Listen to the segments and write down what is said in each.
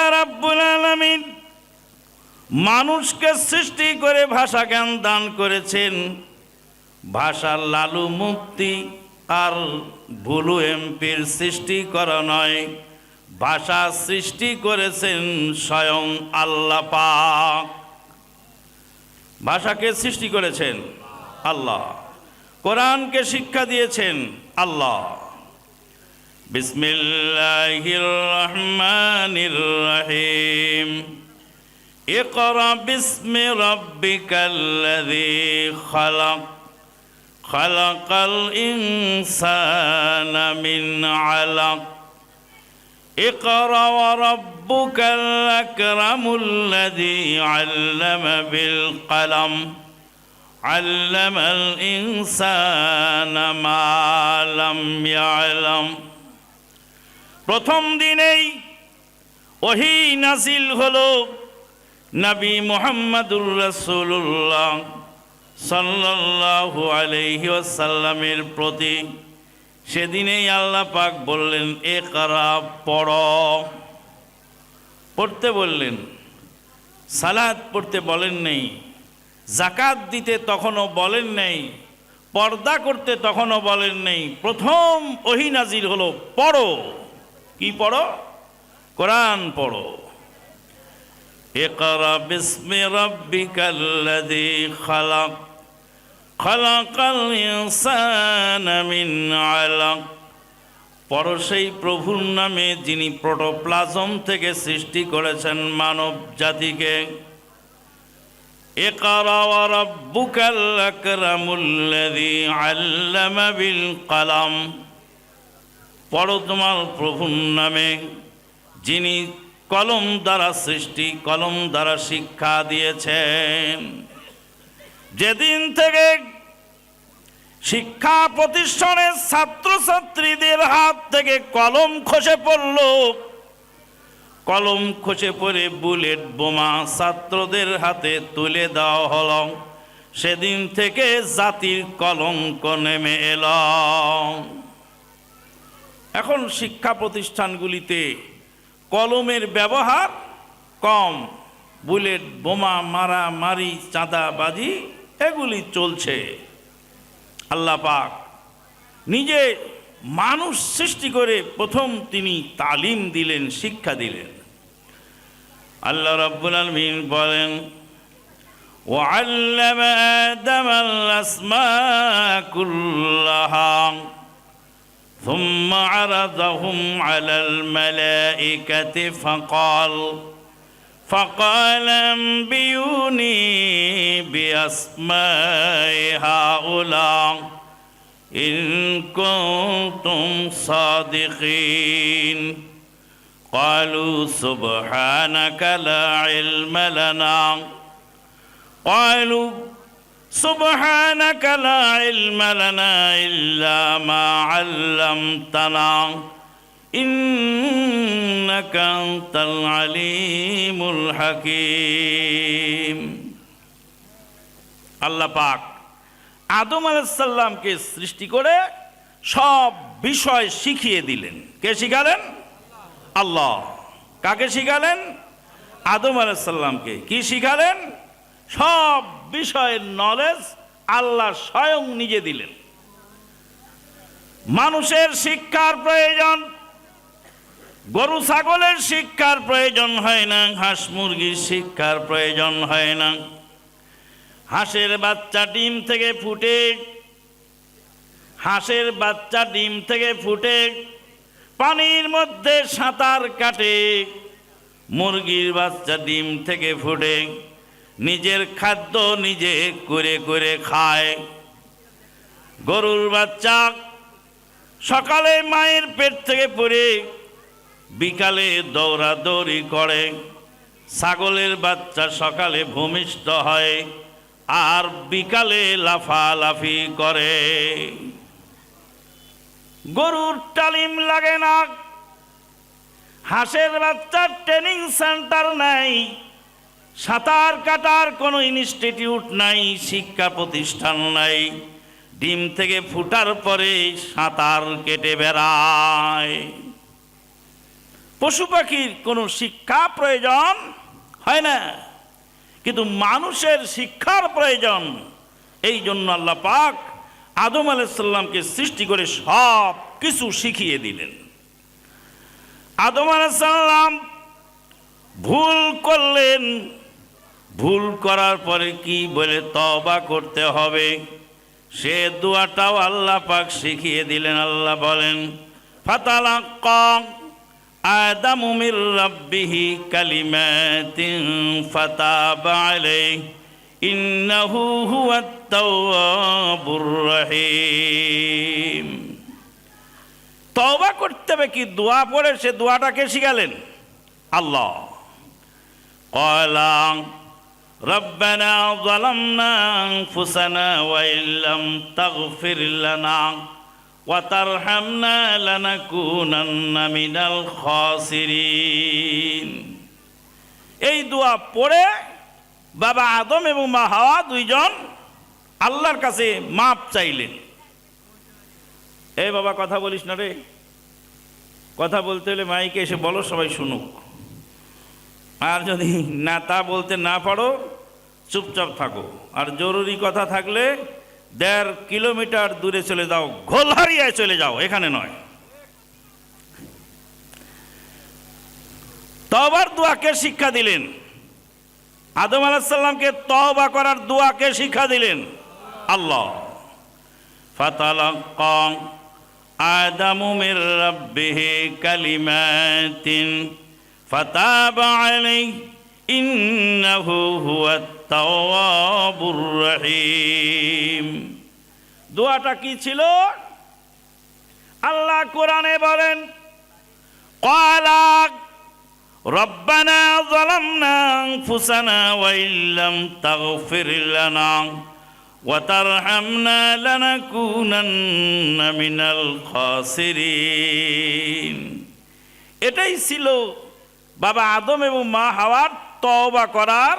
আল্লাহ রাব্বুল আলামিন মানুষকে সৃষ্টি করে ভাষা জ্ঞান দান করেছেন। ভাষার লালু মুফতি আর ভুলু এমপির সৃষ্টি করা নয়, ভাষা সৃষ্টি করেছেন স্বয়ং আল্লাহ পাক। ভাষাকে সৃষ্টি করেছেন আল্লাহ, কোরআনকে শিক্ষা দিয়েছেন আল্লাহ। বিসমিল্লাহির রহমানির রহিম। ইকরা বিসমি রাব্বিকাল্লাযী খালাক, খালাকাল ইনসানা মিন আলাক। ইকরা ওয়া রাব্বুকাল আকরামুল্লাযী আল্লামা বিল কলম, আল্লামাল ইনসানা মা লাম ইয়ালাম। প্রথম দিনেই ওহী নাজিল হলো নবী মুহাম্মদুর রাসূলুল্লাহ সাল্লাল্লাহু আলাইহি ওয়াসাল্লামের প্রতি। সেদিনেই আল্লাহ পাক বললেন ইকরা, পড়ো। পড়তে বললেন, সালাত পড়তে বলেন নেই, যাকাত দিতে তখনও বলেন নেই, পর্দা করতে তখনও বলেন নেই। প্রথম ওহী নাজিল হলো পড়ো। কি পড়ো? কোরআন পড়ো। ইকরা বিসমি রাব্বিকাল্লাযী খালাক, খালাকাল ইনসানা মিন আলাক। পড়ো সেই প্রভুর নামে যিনি প্রোটোপ্লাজম থেকে সৃষ্টি করেছেন মানব জাতিকে। ইকরা ওয়া রাব্বুকাল আকরামুল্লাযী আল্লামা বিল কলম। পড়ো তোমার প্রভুর নামে যিনি কলম দ্বারা সৃষ্টি, কলম দ্বারা শিক্ষা দিয়েছেন। যেদিন থেকে শিক্ষা প্রতিষ্ঠানের ছাত্রছাত্রীদের হাত থেকে কলম খসে পড়ল, কলম খসে পড়ে বুলেট বোমা ছাত্রদের হাতে তুলে দেওয়া হল, সেদিন থেকে জাতির কলঙ্ক নেমে এল। এখন শিক্ষা প্রতিষ্ঠানগুলিতে কলমের ব্যবহার কম, বুলেট বোমা মারামারি চাঁদাবাজি এগুলি চলছে। আল্লাহ পাক নিজে মানুষ সৃষ্টি করে প্রথম তিনি তালিম দিলেন, শিক্ষা দিলেন। আল্লাহ রাব্বুল আলামিন বলেন ওয়াল্লামা আদামাল আসমাআ কুল্লাহা সুম্মা আরাদাহুম আলাল মালাইকাতি فقال انبئوني بأسماء هؤلاء إن كنتم صادقين قالوا سبحانك لا علم لنا إلا ما علمتنا إنك أنت العليم الحكيم। আল্লাহ পাক আদম আলাইহিস সালামকে সৃষ্টি করে সব বিষয় শিখিয়ে দিলেন। কে শিখালেন? আল্লাহ। কাকে শিখালেন? আদম আলাইহিস সালামকে। কি শিখালেন? সব বিষয়ের নলেজ আল্লাহ স্বয়ং নিজে দিলেন। মানুষের শিক্ষার প্রয়োজন, গরু ছাগলের শিক্ষার প্রয়োজন হয় না, হাঁস মুরগির শিক্ষার প্রয়োজন হয় না। হাঁসের বাচ্চা ডিম থেকে ফুটে, হাঁসের বাচ্চা ডিম থেকে ফুটে পানির মধ্যে সাঁতার কাটে, মুরগির বাচ্চা ডিম থেকে ফুটে নিজের খাদ্য নিজে করে করে খায়। গরুর বাচ্চা সকালে মায়ের পেট থেকে পড়ে বিকালে দৌড়াদৌড়ি করে, ছাগলের বাচ্চা সকালে ভূমিষ্ঠ হয় আর বিকালে লাফালাফি করে। গরুর তালিম লাগে না, হাঁসের বাচ্চার ট্রেনিং সেন্টার নাই, সাঁতার কাটার কোনো ইনস্টিটিউট নাই, শিক্ষা প্রতিষ্ঠান নাই। ডিম থেকে ফুটার পরে সাঁতার কেটে বেড়ায়। পশু পাখির কোনো শিক্ষা প্রয়োজন হয় না, কিন্তু মানুষের শিক্ষার প্রয়োজন। এই জন্য আল্লাহ পাক আদম আলাইহিস সালামকে সৃষ্টি করে সব কিছু শিখিয়ে দিলেন। আদম আলাইহিস সালাম ভুল করলেন, ভুল করার পরে কি বলে তওবা করতে হবে, সে দোয়াটাও আল্লাহ পাক শিখিয়ে দিলেন। আল্লাহ বলেন, ফাতালাক্কা আদামু মির রাব্বিহি কালিমাতিন ফাতাবা আলাইহি ইন্নাহু হুয়াত তাওয়াবুর রহিম। তওবা করতে হবে কি দোয়া পড়ে, সে দোয়াটাকে শিখালেন আল্লাহ। ক্বালা রব্বানা যালামনা আনফুসানা ওয়া ইল্লাম তাগফির লানা ওয়া তারহামনা লানাকুনান্না মিনাল খাসিরিন। এই দোয়া পড়ে বাবা আদম এবং মা হাওয়া দুইজন আল্লাহর কাছে মাপ চাইলেন। এই বাবা কথা বলিস না রে, কথা বলতে হলে মাইকে এসে বলো, সবাই শুনুক। আর যদি না তা বলতে না পারো চুপচাপ থাকো, আর জরুরি কথা থাকলে 1.5 কিলোমিটার দূরে চলে যাও, ঘোলহারিয়ায় চলে যাও, এখানে নয়। তওবার দোয়াকে শিক্ষা দিলেন আদম আলাইহিস সালামকে, তওবা করার দোয়াকে শিক্ষা দিলেন আল্লাহ। ফাতালাক্কা আদামু মির রাব্বিহি কালিমাতিন ফাতাবা আলাইহি ইন্নাহু হুয়াত তাওয়াবুর রহিম। দোয়াটা কি ছিল? আল্লাহ কোরআনে বলেন, ক্বালা রব্বানা যালামনা আনফুসানা ওয়া ইল্লাম তাগফির লানা ওয়া তারহামনা লানাকুনান্না মিনাল খাসিরিন। এটাই ছিল বাবা আদম এবং মা হাওয়ার তওবা করার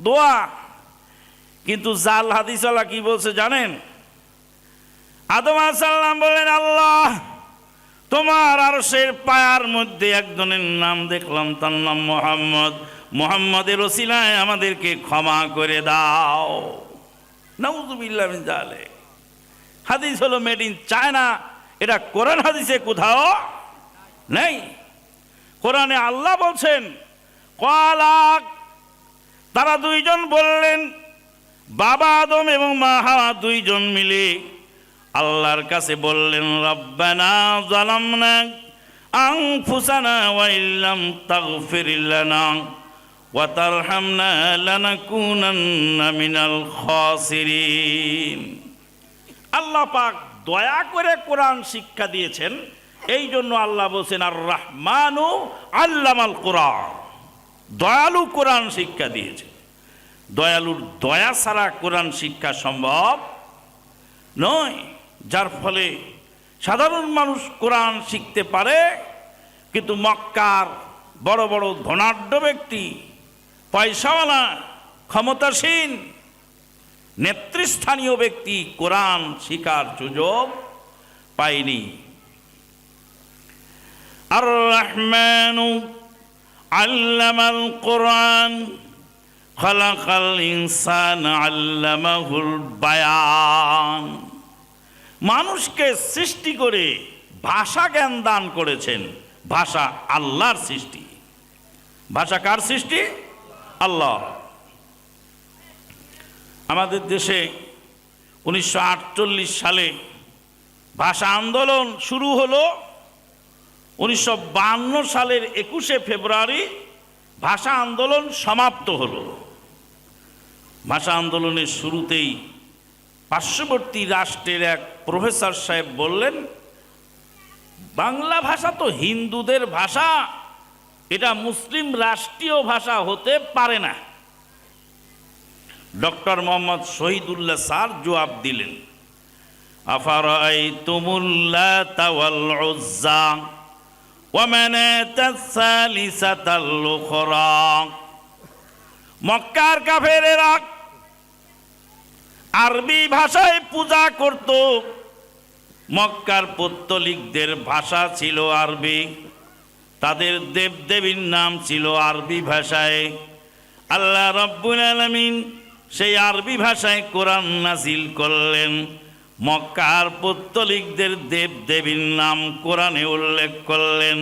দোয়া। কিন্তু জাল হাদিসওয়ালা কি বলছে জানেন? আদম আলাইহিস সালাম বলেন, আল্লাহ তোমার আরশের পায়ার মধ্যে একজনের নাম দেখলাম, তার নাম মুহাম্মদ, মুহাম্মদের ওসিলায় আমাদেরকে ক্ষমা করে দাও। নাউযুবিল্লাহ মিন যালিক। হাদিস হলো মেড ইন চায়না, এটা কোরআন হাদিসে কোথাও নেই। কোরআনে আল্লাহ বলছেন, ক্বালা, তারা দুইজন বললেন, বাবা আদম এবং মা হাওয়া দুইজন মিলে আল্লাহর কাছে বললেন, রব্বানা যালামনা আনফুসানা ওয়া ইল্লাম তাগফির লানা ওয়া তারহামনা লানাকুনান্না মিনাল খাসিরিন। আল্লাহ পাক দয়া করে কোরআন শিক্ষা দিয়েছেন, এই জন্য আল্লাহ বলছেন আর রহমানু আল্লামাল কোরআন। দয়ালু কোরআন শিক্ষা দিয়েছে। দয়ালুর দয়া ছাড়া কোরআন শিক্ষা সম্ভব নয়, যার ফলে সাধারণ মানুষ কোরআন শিখতে পারে, কিন্তু মক্কার বড় বড় ধনাঢ্য ব্যক্তি, পয়সাওয়ালা, ক্ষমতাসীন, নেতৃস্থানীয় ব্যক্তি কোরআন শিখার সুযোগ পায়নি। আর রহমানু আল্লামাল কোরআন খালাকাল ইনসানা আল্লামাহুল বায়ান। মানুষকে সৃষ্টি করে ভাষা জ্ঞান দান করেছেন। ভাষা আল্লাহর সৃষ্টি। ভাষা কার সৃষ্টি? আল্লাহ। আমাদের দেশে 1948 সালে ভাষা আন্দোলন শুরু হলো। 1952 সালের 21শে ফেব্রুয়ারি ভাষা আন্দোলন সমাপ্ত হলো। ভাষা আন্দোলনের শুরুতেই পার্শ্ববর্তী রাষ্ট্রের এক প্রফেসর সাহেব বললেন, বাংলা ভাষা তো হিন্দুদের ভাষা, এটা মুসলিম রাষ্ট্রীয় ভাষা হতে পারে না। ডক্টর মোহাম্মদ শহীদুল্লাহ স্যার জবাব দিলেন, আফারাআইতুমুল লাতা ওয়াল উজ্জা ওয়া মানাতাস সালিসাতাল উখরা। মক্কার কাফেরেরা আরবি ভাষায় পূজা করত। মক্কার পৌত্তলিকদের ভাষা ছিল আরবি, তাদের দেবদেবীর নাম ছিল আরবি ভাষায়। আল্লাহ রাব্বুল আলামিন সেই আরবি ভাষায় কোরআন নাজিল করলেন। মক্কার পৌত্তলিকদের দেবদেবীর নাম কোরআনে উল্লেখ করলেন।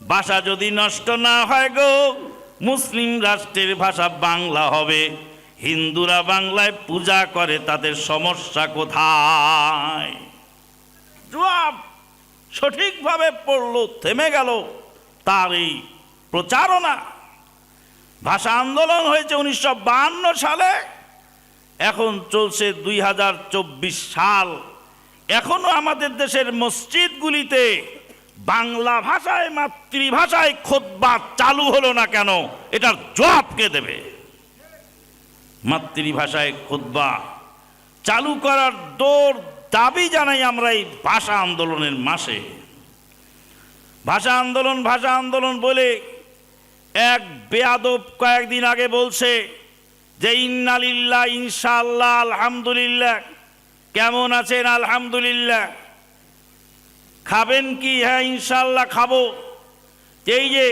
ভাষা যদি নষ্ট না হয় গো, মুসলিম রাষ্ট্রের ভাষা বাংলা হবে। হিন্দুরা বাংলায় পূজা করে, তাদের সমস্যা কোথায়? জবাব সঠিকভাবে পড়লো, থেমে গেল তার এই প্রচারণা। ভাষা আন্দোলন হয়েছে 1952 সালে, এখন চলছে 2024 সাল। এখনো আমাদের দেশের মসজিদগুলিতে বাংলা ভাষায়, মাতৃভাষায় খুতবা চালু হলো না কেন? এটার জবাব কে দেবে? মাতৃভাষায় খুতবা চালু করার দাবি জানাই আমরা এই ভাষা আন্দোলনের মাসে। ভাষা আন্দোলন বলে এক বেয়াদব কয়েকদিন আগে বলছে যে ইন্নালিল্লাহ, ইনশাআল্লাহ, আলহামদুলিল্লাহ। কেমন আছেন? আলহামদুলিল্লাহ। খাবেন কি? হ্যাঁ ইনশাআল্লাহ খাবো। এই যে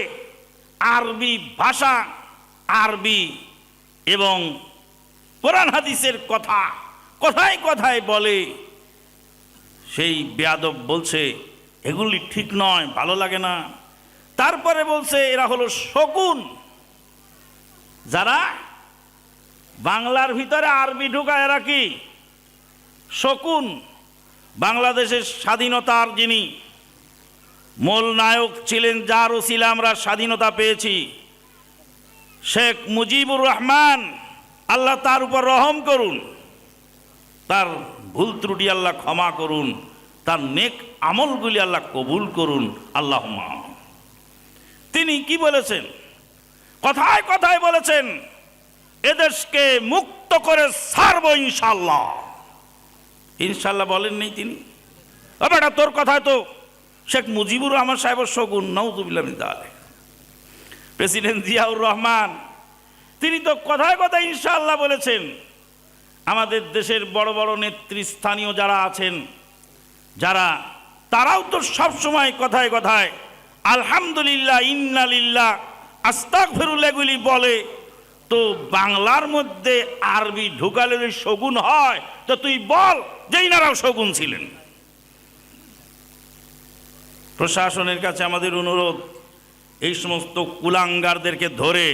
আরবি ভাষা, আরবি এবং কোরআন হাদিসের কথা কথায় কথায় বলে, সেই বেয়াদব বলছে এগুলি ঠিক নয়, ভালো লাগে না। তারপরে বলছে এরা হলো শকুন। যারা বাংলার ভিতরে আরবি ঢুকায় এরা কি? শকুন। বাংলাদেশের স্বাধীনতার যিনি মূল নায়ক ছিলেন, যার ওসিলা আমরা স্বাধীনতা পেয়েছি, শেখ মুজিবুর রহমান, আল্লাহ তার উপর রহম করুন, তার ভুল ত্রুটি আল্লাহ ক্ষমা করুন, তার নেক আমলগুলি আল্লাহ কবুল করুন, আল্লাহুম্মা। তিনি কি বলেছেন? কথায় কথায় বলেছেন এদেশকে মুক্ত করে ছাড়বো ইনশাআল্লাহ। ইনশাআল্লাহ বলেন নেই তিনি? বেটা তোর কথায় তো শেখ মুজিবুর রহমান সাহেবের শগুন, নাউযুবিল্লাহ মিন যালিক। প্রেসিডেন্ট জিয়াউর রহমান তিনি তো কথায় কথায় ইনশাআল্লাহ বলেছেন। আমাদের দেশের বড় বড় নেতৃস্থানীয় যারা আছেন, যারা তারাও তো সব সময় কথায় কথায় আলহামদুলিল্লাহ, ইন্নালিল্লাহ, আস্তাগফিরুল্লাহ এগুলি বলে। তো বাংলার মধ্যে আরবি ঢুকালে যদি শগুন হয়, তো তুই বল যে ইনারাও শগুন ছিলেন। প্রশাসনের কাছে আমাদের অনুরোধ, এই সমস্ত কুলাঙ্গারদেরকে ধরে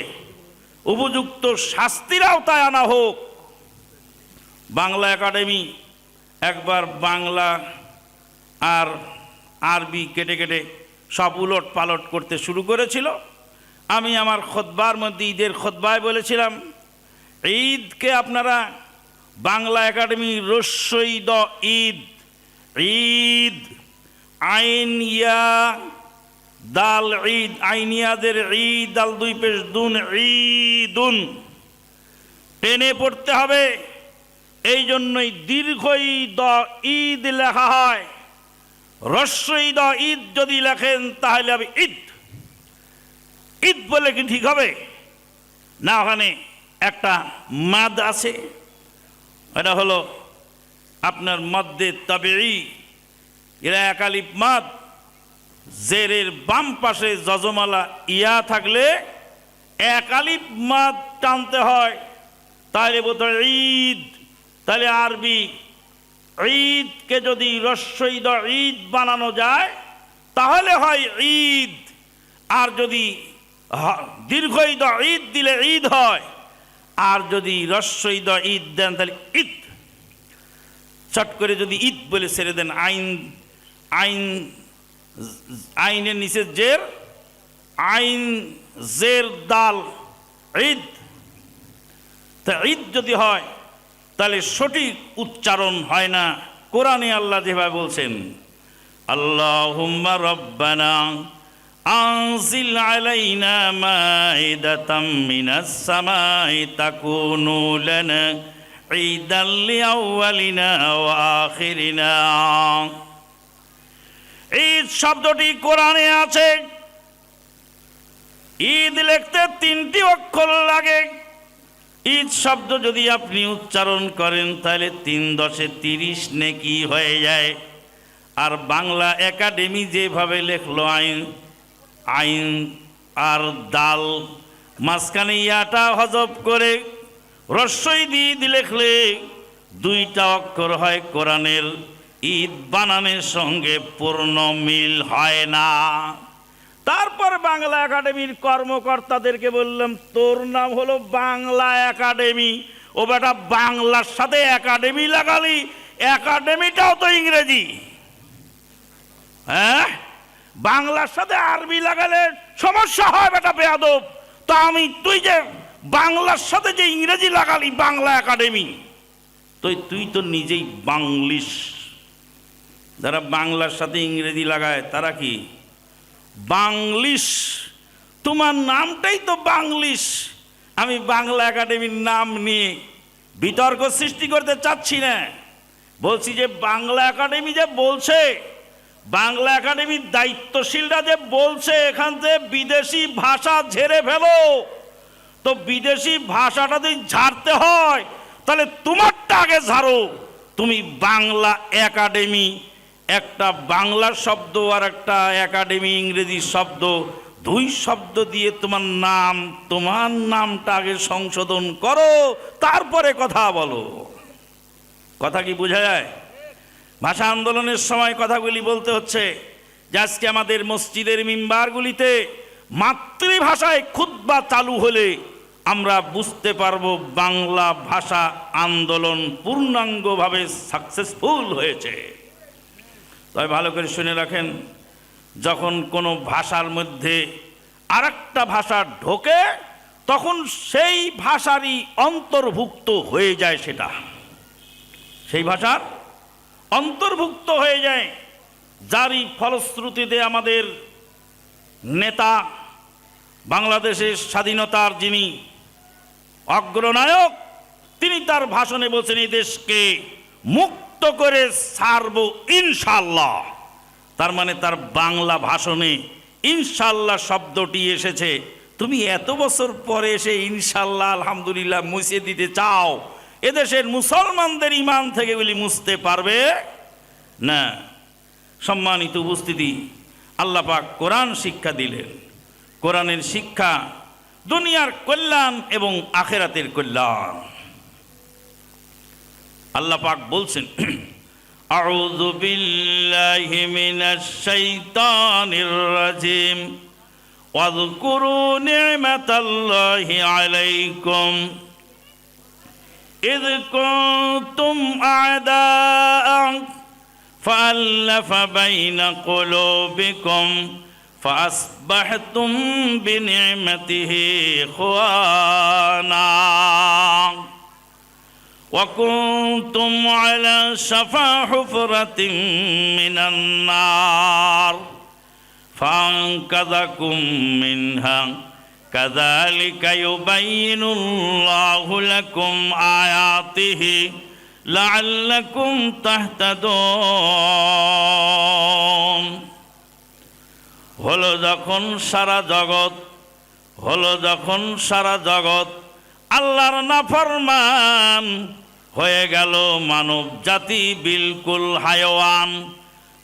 উপযুক্ত শাস্তির আওতায় আনা হোক। বাংলা একাডেমি একবার বাংলা আর আরবি কেটে কেটে সব উলট পালট করতে শুরু করেছিল। আমি আমার খুতবার মধ্যে, ঈদের খুতবায় বলেছিলাম, ঈদকে আপনারা বাংলা একাডেমি রস্যই দ ঈদ, ঈদ আইন ইয়া দাল ঈদ, আইনিয়াদের ঈদ, দাল দুই পেশ দুন, ঈদুন টেনে পড়তে হবে। এই জন্যই দীর্ঘই দ ঈদ লেখা হয়। রস্যই দ ঈদ যদি লেখেন তাহলে হবে ঈদ। ঈদ বলে কি ঠিক হবে না? ওখানে একটা মাদ আছে, এটা হলো আপনার মদ্দে তাবেঈ, এরা একালিপ মাদ। জেরের বাম পাশে যজমালা ইয়া থাকলে একালিপ মাদ টানতে হয়, তাহলে বলতে ঈদ। তাহলে আরবি ঈদকে যদি রস্যই দ ঈদ বানানো যায় তাহলে হয় ঈদ। আর যদি দীর্ঘই দ ঈদ দিলে ঈদ হয়, আর যদি রস্যই দ ঈদ দেন তাহলে ঈদ। চট করে যদি ঈদ বলে ছেড়ে দেন, আইন আইন আইনের নিচে জের, আইন জের দাল ঈদ। তা ঈদ যদি হয় তাহলে সঠিক উচ্চারণ হয় না। কোরআনে আল্লাহ যেভাবে বলছেন, আল্লাহুম্মা রব্বানা আনজিল আলাইনা মাইদাতাম মিনাস সামাই তাকুনু লানা ঈদাল লিআউয়ালিনা ওয়া আখিরিনা। ঈদ শব্দটি কোরআনে আছে। ঈদ লিখতে 3টি অক্ষর লাগে। ঈদ শব্দ যদি আপনি উচ্চারণ করেন তাহলে 3 × 30 নেকি হয়ে যায়। আর বাংলা একাডেমি যেভাবে লেখলো আইন আর দাল, মাঝখানে ইয়াটা হজব করে রস্বই দিয়ে লেখলে দুইটা অক্ষর হয় কোরআনের, ঈদ বানানের সঙ্গে পূর্ণ মিল হয় না। তারপর বাংলা একাডেমির কর্মকর্তাদেরকে বললাম, তোর নাম হলো বাংলা একাডেমি, ও বেটা বাংলার সাথে একাডেমি লাগালি, একাডেমিটাও তো ইংরেজি। হ্যাঁ, বাংলার সাথে আরবি লাগালে সমস্যা হয় বেটা বেয়াদব। তা তুই যে বাংলার সাথে যে ইংরেজি লাগালি বাংলা একাডেমি, তুই তো নিজেই বাংলিশ। যারা বাংলার সাথে ইংরেজি লাগায় তারা কি বাংলিশ? তোমার নামটাই তো বাংলিশ। আমি বাংলা একাডেমির নাম নিয়ে বিতর্ক সৃষ্টি করতে চাচ্ছি না, বলছি যে বাংলা একাডেমি যে বলছে, বাংলা একাডেমির দায়িত্বশীলরা যে বলছে এখান থেকে বিদেশি ভাষা ঝেড়ে ফেলো, তো বিদেশি ভাষাটা যদি ঝাড়তে হয় তাহলে তোমারটা আগে ঝাড়ো। তুমি বাংলা একাডেমি, একটা বাংলা শব্দ আর একটা একাডেমি ইংরেজি শব্দ, দুই শব্দ দিয়ে তোমার নামটা আগে সংশোধন করো, তারপরে কথা বলো। কথা কি বোঝা যায়? ভাষা আন্দোলনের সময় কথাগুলি বলতে হচ্ছে যে আজকে আমাদের মসজিদের মিম্বারগুলিতে মাতৃভাষায় খুতবা চালু হলে আমরা বুঝতে পারবো বাংলা ভাষা আন্দোলন পূর্ণাঙ্গভাবে সাকসেসফুল হয়েছে। তবে ভালো করে শুনে রাখেন, যখন কোনো ভাষার মধ্যে আরেকটা ভাষা ঢোকে তখন সেই ভাষারই অন্তর্ভুক্ত হয়ে যায়, সেটা সেই ভাষার অন্তর্ভুক্ত হয়ে যায়, যারই ফলশ্রুতিতে আমাদের নেতা, বাংলাদেশের স্বাধীনতার যিনি অগ্রনায়ক, তিনি তার ভাষণে বলছেন এই দেশকে মুক্ত করে ছাড়ব ইনশাআল্লাহ। তার মানে তার বাংলা ভাষণে ইনশাআল্লাহ শব্দটি এসেছে। তুমি এত বছর পরে এসে ইনশাআল্লাহ আলহামদুলিল্লাহ মুছে দিতে চাও, এদেশের মুসলমানদের ইমান থেকে বলি মুছতে পারবে না। সম্মানিত উপস্থিতি, আল্লাহ পাক কোরআন শিক্ষা দিলেন। কোরআনের শিক্ষা দুনিয়ার কল্যাণ এবং আখিরাতের কল্যাণ। আল্লাহ পাক বলছেন, আউযু বিল্লাহি মিনাশ শাইতানির রাজিম ওয়াযকুরু নি'মাতাল্লাহি আলাইকুম إذ كنتم أعداء فألف بين قلوبكم فأصبحتم بنعمته إخوانا وكنتم على شفا حفرة من النار فأنقذكم منها كذلك يبين الله لكم آياته لعلكم تهتدون। হলো যখন সারা জগৎ আল্লাহর নাফরমান হয়ে গেল, মানব জাতি বিলকুল হায়ওয়ান,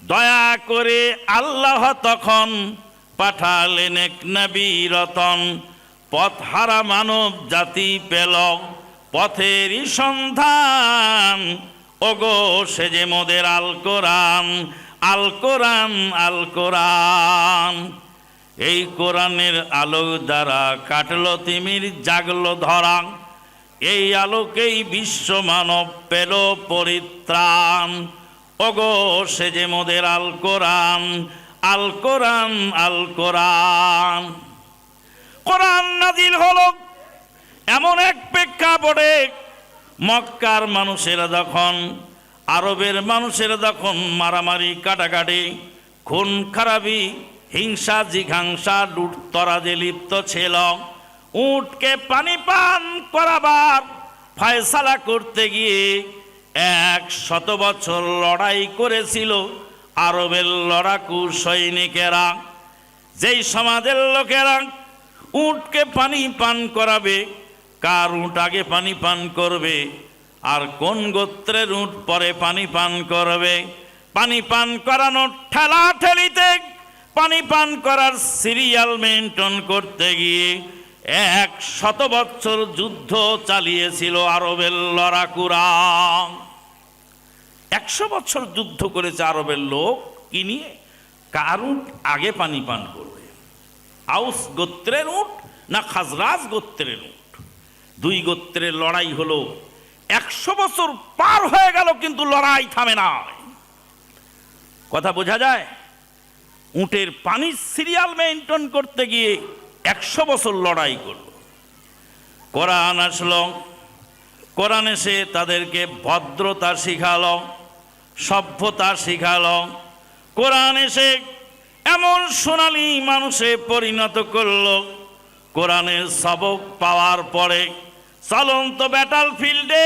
দয়া করে আল্লাহ তখন পাঠালেন এক নবী রতন। পথহারা মানব জাতি পেল পথেরই সন্ধান, ওগো সে যে মোদের আল কোরআন, আল কোরআন, আল কোরআন। এই কোরআনের আলো দ্বারা কাটলো তিমির, জাগলো ধরা, এই আলোকেই বিশ্ব মানব পেল পরিত্রাণ, ওগো সে যে মোদের আল কোরআন, আল কোরআন, আল কোরআন। কোরআন নাজিল হলো এমন এক প্রেক্ষাপটে, মক্কার মানুষেরা যখন, আরবের মানুষেরা যখন মারামারি, কাটাকাটি, খুন খারাপি, হিংসা জিঘাংসা, লুটতরাজে লিপ্ত ছিল। উটকে পানি পান করাবার ফয়সালা করতে গিয়ে 100 বছর লড়াই করেছিল আরবের লড়াকু সৈনিকেরা। যেই সমাজের লোকেরা উটকে পানি পান করাবে, কার উট আগে পানি পান করবে আর কোন গোত্রের উট পরে পানি পান করবে, পানি পান করানোর ঠেলা ঠেলিতে পানি পান করার সিরিয়াল মেনটেন করতে গিয়ে 100 বছর যুদ্ধ চালিয়েছিল আরবের লড়াকুরা। 100 বছর যুদ্ধ করেছে আরবের লোক কি নিয়ে? কার উট আগে পানি পান করবে, আউস গোত্রের উট না খাজরাজ গোত্রের উট। 2 গোত্রের লড়াই হলো। 100 বছর পার হয়ে গেল কিন্তু লড়াই থামে না। কথা বোঝা যায়? উটের পানির সিরিয়াল মেনটেন করতে গিয়ে 100 বছর লড়াই করল। কোরআন আসলো, কোরআন এসে তাদেরকে ভদ্রতা শিখালো, সভ্যতা শিখালো। কোরআন এসে এমন সোনালী মানুষে পরিণত করলো। কোরআনের সবক পাওয়ার পরে চলন্ত ব্যাটল ফিল্ডে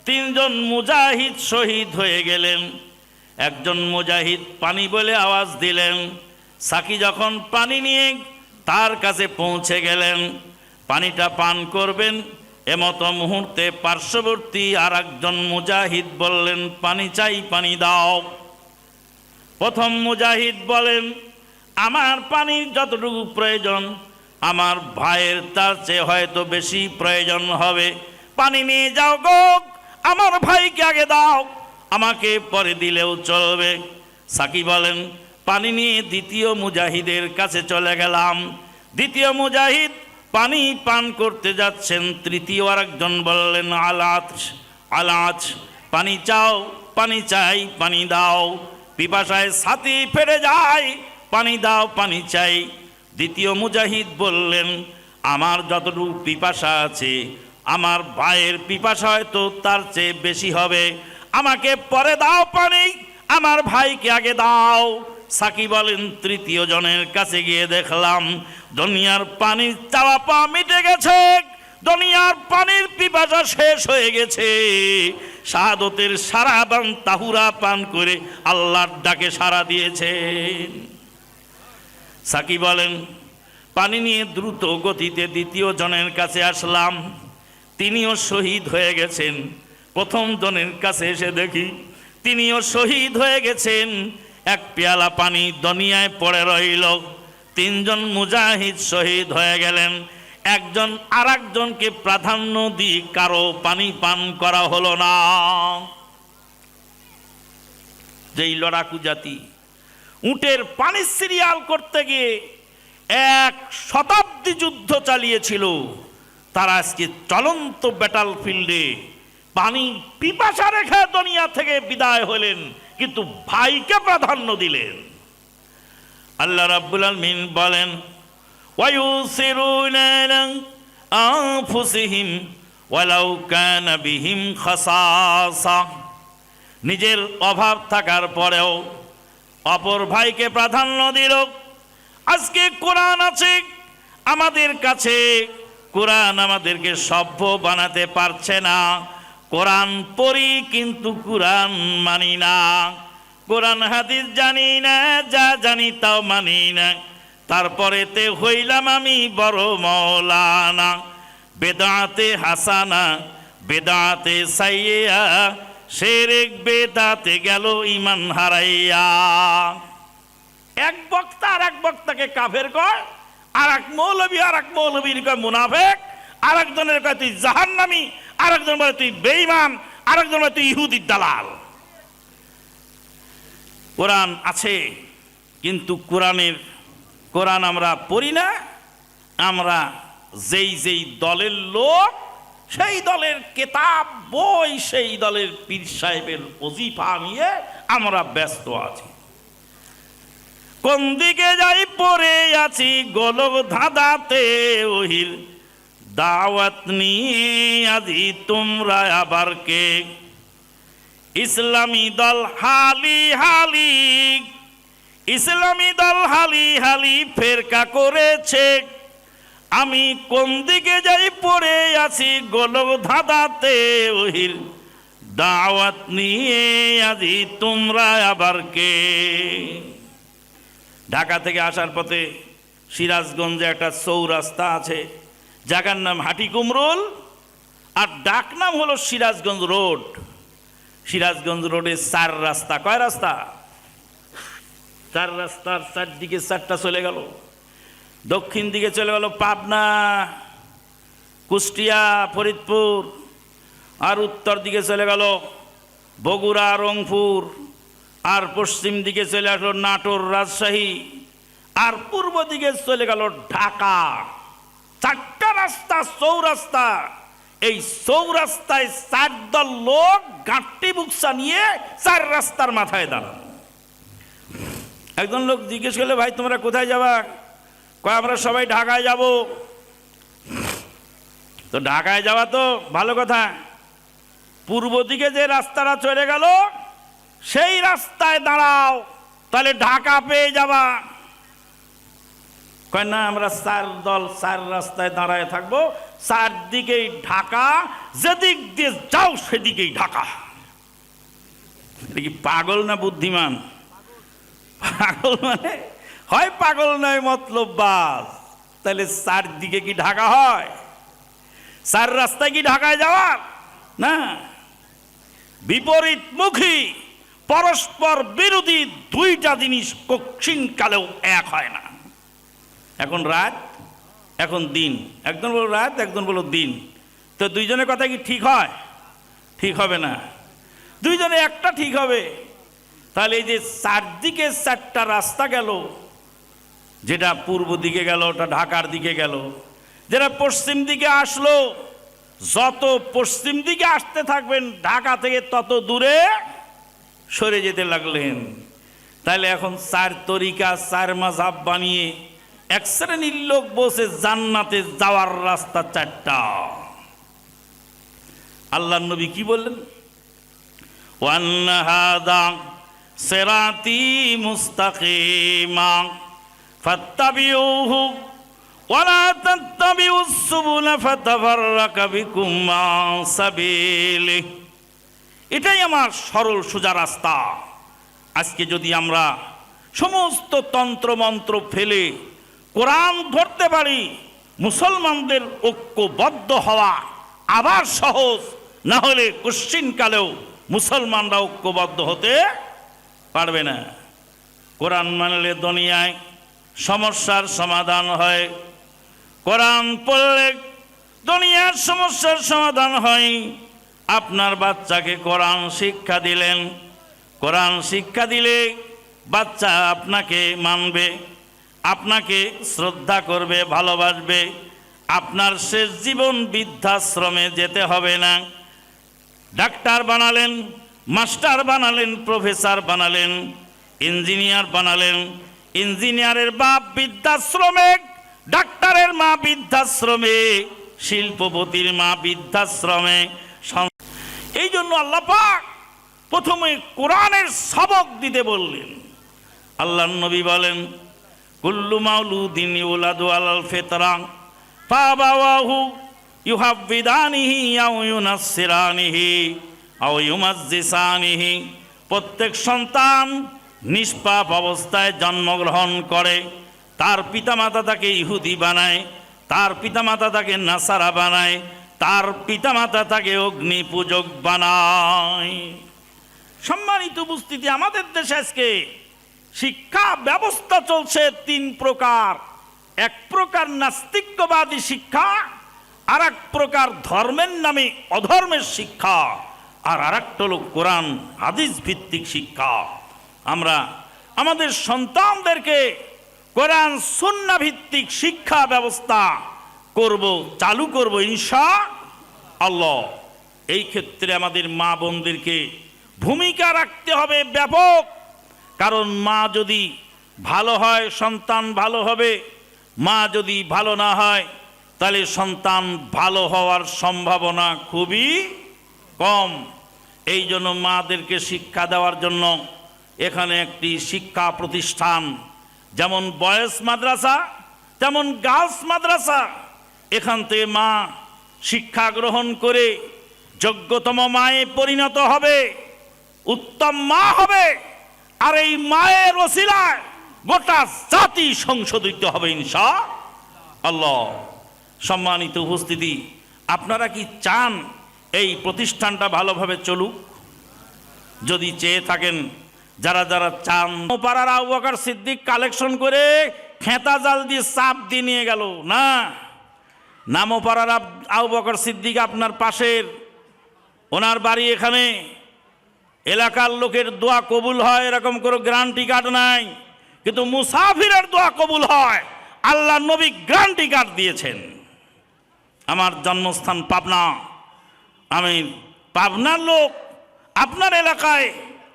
3 জন মুজাহিদ শহীদ হয়ে গেলেন। একজন মুজাহিদ পানি বলে আওয়াজ দিলেন। সাকি যখন পানি নিয়ে তার কাছে পৌঁছে গেলেন, পানিটা পান করবেন, এমতো মুহূর্তে পার্শ্ববর্তী আর একজন মুজাহিদ বললেন, পানি চাই, পানি দাও। প্রথম মুজাহিদ বলেন, আমার পানির যতটুকু প্রয়োজন আমার ভাইয়ের তার চেয়ে হয়তো বেশি প্রয়োজন হবে, পানি নিয়ে যাও গো, আমার ভাইকে আগে দাও, আমাকে পরে দিলেও চলবে। সাকি বলেন, পানি নিয়ে দ্বিতীয় মুজাহিদের কাছে চলে গেলাম। দ্বিতীয় মুজাহিদ পানি পান করতে যাচ্ছেন। তৃতীয় আরেকজন বললেন, আলাচ আলাচ, পানি চাও, পানি চাই, পানি দাও। পিপাসায় ছাতি ফেটে যায়, পানি দাও, পানি চাই। দ্বিতীয় মুজাহিদ বললেন, আমার যতটুকু পিপাসা আছে আমার ভাইয়ের পিপাসা হয়তো তার চেয়ে বেশি হবে, আমাকে পরে দাও পানি, আমার ভাইকে আগে দাও। সাকি বলেন, তৃতীয় জনের কাছে গিয়ে দেখলাম দুনিয়ার পানির চাওয়া পাওয়া মিটে গেছে, দুনিয়ার পানির পিপাসা শেষ হয়ে গেছে। শাহাদতের সারা বান তাহুরা পান করে আল্লাহর ডাকে সাড়া দিয়েছেন। সাকি বলেন, পানি নিয়ে দ্রুত গতিতে দ্বিতীয় জনের কাছে আসলাম, তিনিও শহীদ হয়ে গেছেন। প্রথম জনের কাছে এসে দেখি তিনিও শহীদ হয়ে গেছেন। 1 পেয়ালা পানি দুনিয়ায় পড়ে রইল। 3 জন মুজাহিদ শহীদ হয়ে গেলেন। একজন আর একজনকে প্রাধান্য দিয়ে কারো পানি পান করা হলো না। যেই লড়াকু জাতি উটের পানি সিরিয়াল করতে গিয়ে 1 শতাব্দী যুদ্ধ চালিয়েছিল, তারা আজকে চলন্ত ব্যাটল ফিল্ডে পানি পিপাসা রেখে দুনিয়া থেকে বিদায় হলেন, কিন্তু ভাইকে প্রাধান্য দিলেন। আল্লাহ রাব্বুল আলামিন বলেন, ওয়ায়ুসিরুনা আলা আনফুসিহিম ওয়ালাউ কানা বিহিম খাসাসা, নিজের অভাব থাকার পরেও অপর ভাইকে প্রাধান্য দিল। আজকে কোরআন আছে আমাদের কাছে, কোরআন আমাদেরকে সভ্য বানাতে পারছে না। কোরআন পড়ি কিন্তু কোরআন মানি না, কোরআন হাদিস জানি না, যা জানি তাও মানি না। তারপরেতে হইলাম আমি বড় মৌলানা। বেদাতে হাসানা বেদাতে সাইয়া, শিরক বেদাতে গেল ইমান হারাইয়া। এক বক্তা আর এক বক্তাকে কাফের কয়, আর এক মৌলবী আর এক মৌলবীর কয় মুনাফেক, আর একজনের কয় তুই জাহান্নামী, আর একজন বলে তুই বেঈমান, আর একজন বলে তুই ইহুদির দালাল। কোরআন আছে কিন্তু কোরআন আমরা পড়ি না। আমরা যেই যেই দলের লোক, সেই দলের কেতাব বই, সেই দলের পীর সাহেবের ওজিফা নিয়ে আমরা ব্যস্ত আছি। কোন দিকে যাই পড়ে আছি গোলক ধাঁধাতে, ওহির দাওয়াত নিয়ে আজি তোমরা আবার কে। ইসলামী দল হালি হালি, ইসলামী দল হালি হালি ফেরকা করেছে। আমি কোন দিকে যাই পড়ে আছি গোলক ধাঁধাতে, ওহির দাওয়াত নিয়ে আজি তোমরা আবার কে। ঢাকা থেকে আসার পথে সিরাজগঞ্জে একটা চৌরাস্তা আছে, জায়গার নাম হাটি কুমরুল, আর ডাক নাম হলো সিরাজগঞ্জ রোড। সিরাজগঞ্জ রোডে 4 রাস্তা। কয় রাস্তা? চার রাস্তার চারদিকে চারটা চলে গেল। দক্ষিণ দিকে চলে গেল পাবনা, কুষ্টিয়া, ফরিদপুর। আর উত্তর দিকে চলে গেল বগুড়া, রংপুর। আর পশ্চিম দিকে চলে আসলো নাটোর, রাজশাহী। আর পূর্ব দিকে চলে গেল ঢাকা। চারটা রাস্তা, চৌরাস্তা। এই চৌরাস্তায় চার দল লোক গাঁটটি বুকসা নিয়ে চার রাস্তার মাথায় দাঁড়ানো। একজন লোক জিজ্ঞেস করলে, ভাই তোমরা কোথায় যাবা? কয় আমরা সবাই ঢাকায় যাব। তো ঢাকায় যাওয়া তো ভালো কথা, পূর্ব দিকে যে রাস্তাটা চলে গেল সেই রাস্তায় দাঁড়াও, তাহলে ঢাকা পেয়ে যাবা। কয় না, আমরা চার দল চার রাস্তায় দাঁড়ায় থাকবো, চারদিকেই ঢাকা, যেদিক দিয়ে যাও সেদিকেই ঢাকা। এটা কি পাগল না বুদ্ধিমান? পাগল মানে হয় পাগল নয় মতলব বাস। তাহলে চারদিকে কি ঢাকা হয়? চার রাস্তায় কি ঢাকায় যাওয়ার না? বিপরীতমুখী, পরস্পর বিরোধী দুইটা জিনিস কঠিন কালেও এক হয় না। এখন রাত, এখন দিন। একজন বলো রাত, একজন বলো দিন। তো দুইজনের কথা কি ঠিক হয়? ঠিক হবে না। দুইজনে একটা ঠিক হবে। তাহলে এই যে চারদিকে চারটা রাস্তা গেল, যেটা পূর্ব দিকে গেল ওটা ঢাকার দিকে গেল, যেটা পশ্চিম দিকে আসলো, যত পশ্চিম দিকে আসতে থাকবেন ঢাকা থেকে তত দূরে সরে যেতে লাগলেন। তাহলে এখন চার তরিকা, চার মাযহাব বানিয়ে এক শ্রেণীর লোক বসে জান্নাতে যাওয়ার রাস্তা চারটা। আল্লাহর নবী কি বললেন? ওয়ান্না হাযা সিরাতি মুস্তাকিমা ফাত্তাবিউহু ওয়ালা তাত্তাবিউস সুবুলা ফাতাফাররাকা বিকুম আন সাবিলিহি। এটাই আমার সরল সোজা রাস্তা। আজকে যদি আমরা সমস্ত তন্ত্রমন্ত্র ফেলে কোরআন ধরতে পারি, মুসলমানদের ঐক্যবদ্ধ হওয়া আবার সহজ। না হলে কশ্চিনকালেও মুসলমানরা ঐক্যবদ্ধ হতে পারবে না। কোরআন মানলে দুনিয়ায় সমস্যার সমাধান হয়। কোরআন পড়লে দুনিয়ার সমস্যার সমাধান হয়। আপনার বাচ্চাকে কোরআন শিক্ষা দিলেন, কোরআন শিক্ষা দিলে বাচ্চা আপনাকে মানবে, আপনাকে শ্রদ্ধা করবে, ভালোবাসবে। আপনার শেষ জীবন বৃদ্ধাশ্রমে যেতে হবে না। ডাক্তার বানালেন, মাস্টার বানালেন, প্রফেসর বানালেন, ইঞ্জিনিয়ার বানালেন, ইঞ্জিনিয়ারের বাপ বৃদ্ধাশ্রমে, ডাক্তারের মা বৃদ্ধাশ্রমে, শিল্পপতির মা বৃদ্ধাশ্রমে। এই জন্য আল্লাহ পাক প্রথমে কোরআনের সবক দিতে বললেন। আল্লাহর নবী বলেন, কুল্লু মাউলুদিন ইউলাদু আলাল ফিতরা ফাবাওয়াহু ইউহাব্বিদানিহি আও ইউনাসসিরানিহি আও ইউমাজ্জিসানিহি। প্রত্যেক সন্তান নিষ্পাপ অবস্থায় জন্মগ্রহণ করে, তার পিতামাতা তাকে ইহুদি বানায়, তার পিতামাতা তাকে নাসারা বানায়, তার পিতামাতা তাকে অগ্নি পূজক বানায়। সম্মানিত উপস্থিতি, আমাদের দেশে আজকে শিক্ষা ব্যবস্থা চলছে তিন প্রকার। এক প্রকার নাস্তিক্যবাদী শিক্ষা, আর এক প্রকার ধর্মের নামে অধর্মের শিক্ষা, আর আরেকটা হলো কোরআন হাদিস ভিত্তিক শিক্ষা। আমরা আমাদের সন্তানদেরকে কোরআন সুন্নাহ ভিত্তিক শিক্ষা ব্যবস্থা করব, চালু করব ইনশাআল্লাহ। এই ক্ষেত্রে আমাদের মা বোনদেরকে ভূমিকা রাখতে হবে ব্যাপক। কারণ মা যদি ভালো হয় সন্তান ভালো হবে, মা যদি ভালো না হয় তাহলে সন্তান ভালো হওয়ার সম্ভাবনা খুবই কম। এই জন্য মাদেরকে শিক্ষা দেওয়ার জন্য এখানে একটি শিক্ষা প্রতিষ্ঠান, যেমন বয়েজ মাদ্রাসা তেমন গার্লস মাদ্রাসা, এখান থেকে মা শিক্ষা গ্রহণ করে যোগ্যতম মায়ে পরিণত হবে, উত্তম মা হবে। আর এই মায়ের ওসিলায় গোটা জাতি সংশোধিত হবে ইনশাআল্লাহ। সম্মানিত উপস্থিতি, আপনারা কি চান এই প্রতিষ্ঠানটা ভালোভাবে চলুক? যদি চেয়ে থাকেন যারা যারা চান পাড়ার আবু বকর সিদ্দিক কালেকশন করে খেতা জাল দিয়ে চাপ দিয়ে নিয়ে গেল না। নামোপাড়ার আবু বকর সিদ্দিক আপনার পাশের, ওনার বাড়ি এখানে, এলাকার লোকের দোয়া কবুল হয় এরকম কোনো গ্যারান্টি কার্ড নাই, কিন্তু মুসাফিরের দোয়া কবুল হয় আল্লাহ নবী গ্যারান্টি কার্ড দিয়েছেন। আমার জন্মস্থান পাবনা, আমি পাবনার লোক, আপনার এলাকায়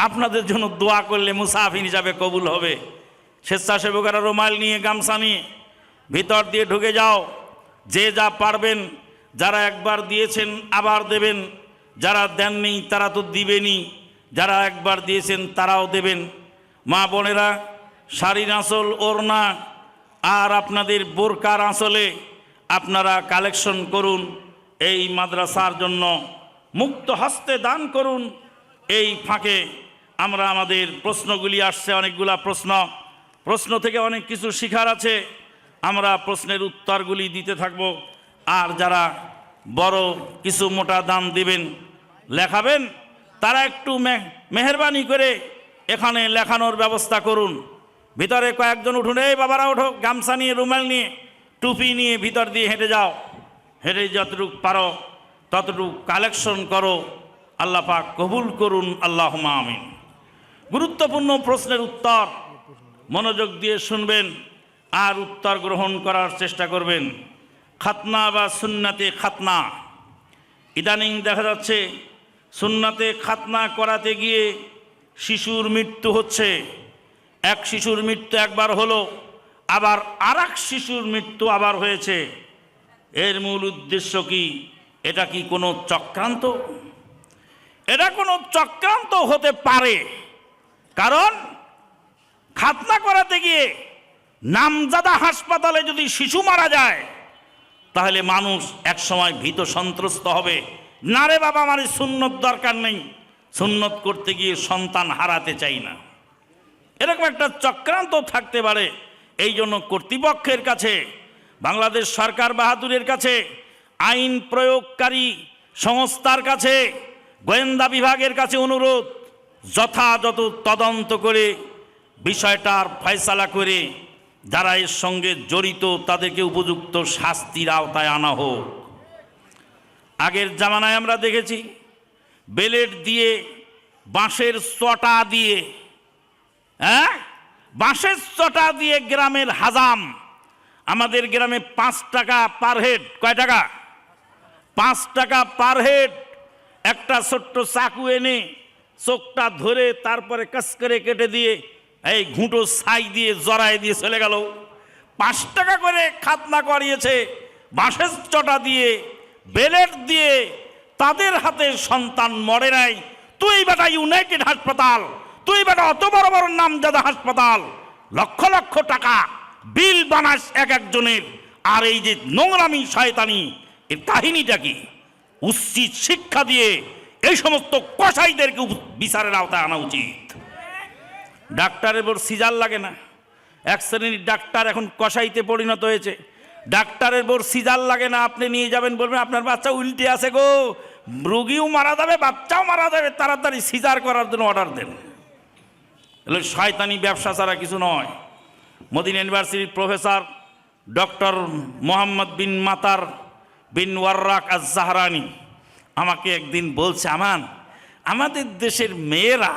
আপনাদের জন্য দোয়া করলে মুসাফির হিসাবে কবুল হবে। স্বেচ্ছাসেবকেরা রুমাল নিয়ে, গামছা নিয়ে ভিতর দিয়ে ঢুকে যাও, যে যা পারবেন। যারা একবার দিয়েছেন আবার দেবেন, যারা দেননি তারা তো দিবেনই, যারা একবার দিয়েছেন তারাও দেবেন। মা বোনেরা, শাড়ির আঁচল, ওড়না আর আপনাদের বোরকার আঁচলে আপনারা কালেকশন করুন, এই মাদ্রাসার জন্য মুক্ত হস্তে দান করুন। এই ফাঁকে আমরা আমাদের প্রশ্নগুলি আসছে, অনেকগুলা প্রশ্ন থেকে অনেক কিছু শিখার আছে, আমরা প্রশ্নের উত্তরগুলি দিতে থাকব। আর যারা বড় কিছু মোটা দাম দিবেন, লেখাবেন, তারা একটু মেহেরবানি করে এখানে লেখানোর ব্যবস্থা করুন। ভিতরে কয়েকজন উঠুন, এই বাবারা ওঠো, গামছা নিয়ে, রুমাল নিয়ে, টুপি নিয়ে ভিতর দিয়ে হেঁটে যাও, হেঁটে যতটুকু পারো ততটুকু কালেকশন করো। আল্লাহ পাক কবুল করুন, আল্লাহুম্মা আমিন। গুরুত্বপূর্ণ প্রশ্নের উত্তর মনোযোগ দিয়ে শুনবেন আর উত্তর গ্রহণ করার চেষ্টা করবেন। খাতনা বা সুন্নাতে খাতনা, ইদানিং দেখা যাচ্ছে সুন্নাতে খাতনা করাতে গিয়ে শিশুর মৃত্যু হচ্ছে। এক শিশুর মৃত্যু একবার হলো, আবার আরেক শিশুর মৃত্যু আবার হয়েছে। এর মূল উদ্দেশ্য কি? এটা কি কোনো চক্রান্ত? এটা কোনো চক্রান্ত হতে পারে, কারণ খাতনা করাতে গিয়ে নামজাদা হাসপাতালে যদি শিশু মারা যায় তাহলে মানুষ একসময় ভীত সন্ত্রস্ত হবে, না রে বাবা, আমার সুন্নত দরকার নেই, সুন্নত করতে গিয়ে সন্তান হারাতে চাই না। এরকম একটা চক্রান্ত থাকতে পারে। এই জন্য কর্তৃপক্ষের কাছে, বাংলাদেশ সরকার বাহাদুরের কাছে, আইন প্রয়োগকারী সংস্থার কাছে, গোয়েন্দা বিভাগের কাছে অনুরোধ, যথাযথ তদন্ত করে বিষয়টার ফয়সালা করে যারা এর সঙ্গে জড়িত তাদেরকে উপযুক্ত শাস্তির আওতায় আনা হোক। আগের জামানায় আমরা দেখেছি বেলেট দিয়ে, বাঁশের চটা দিয়ে, বাঁশের চটা দিয়ে গ্রামের হাজাম, আমাদের গ্রামে 5 টাকা পার হেড। কয় টাকা? 5 টাকা পার হেড। একটা ছোট্ট চাকু এনে চোখটা ধরে তারপরে কাজ করে কেটে দিয়ে এই ঘুঁটো ছাই দিয়ে জড়াই দিয়ে চলে গেল। 5 টাকা করে খাতনা করিয়েছে বাঁশের চটা দিয়ে, বেলেট দিয়ে, তাদের হাতে সন্তান মরে নাই। তুই বেটা ইউনাইটেড হাসপাতাল, তুই বেটা অত বড় বড় নামজাদা হাসপাতাল, লক্ষ লক্ষ টাকা বিল বানাস এক একজনের, আর এই যে নোংরামি শয়তানি, এর কাহিনীটা কি? উচিত শিক্ষা দিয়ে এই সমস্ত কসাইদেরকে বিচারের আওতায় আনা উচিত। ডাক্তারের বোর সিজার লাগে না, এক শ্রেণীর ডাক্তার এখন কসাইতে পরিণত হয়েছে। ডাক্তারের বোর সিজার লাগে না, আপনি নিয়ে যাবেন, বলবেন আপনার বাচ্চা উল্টে আছে গো, রোগীও মারা যাবে, বাচ্চাও মারা যাবে, তাড়াতাড়ি সিজার করার জন্য অর্ডার দেন। এগুলো শয়তানি ব্যবসা ছাড়া কিছু নয়। মদিনা ইউনিভার্সিটির প্রফেসর ডক্টর মোহাম্মদ বিন মাতার বিন ওয়ার্রাক আজ-জাহরানি আমাকে একদিন বলছে, আমাদের দেশের মেয়েরা,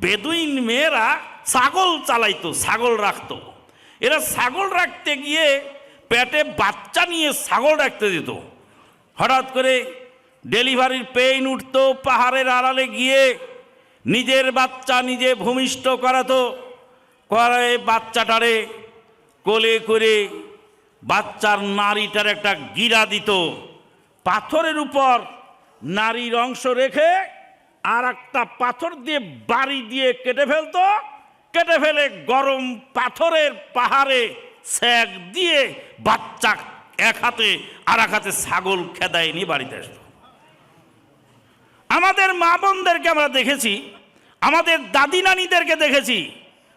বেদুইন মেয়েরা ছাগল চালাইতো, ছাগল রাখতো। এরা ছাগল রাখতে গিয়ে পেটে বাচ্চা নিয়ে ছাগল রাখতে দিত। হঠাৎ করে ডেলিভারির পেইন উঠতো, পাহাড়ের আড়ালে গিয়ে নিজের বাচ্চা নিজে ভূমিষ্ঠ করাতো, করে বাচ্চাটারে কোলে করে বাচ্চার নারীটার একটা গিরা দিত, পাথরের উপর নারীর অংশ রেখে আর একটা পাথর দিয়ে বাড়ি দিয়ে কেটে ফেলতো, কেটে ফেলে গরম পাথরের পাহাড়ে সেক দিয়ে বাচ্চা এক হাতে আর এক হাতে ছাগল খেদায় নিয়ে বাড়িতে আসতো। আমাদের মা বোনদেরকে আমরা দেখেছি, আমাদের দাদি নানিদেরকে দেখেছি,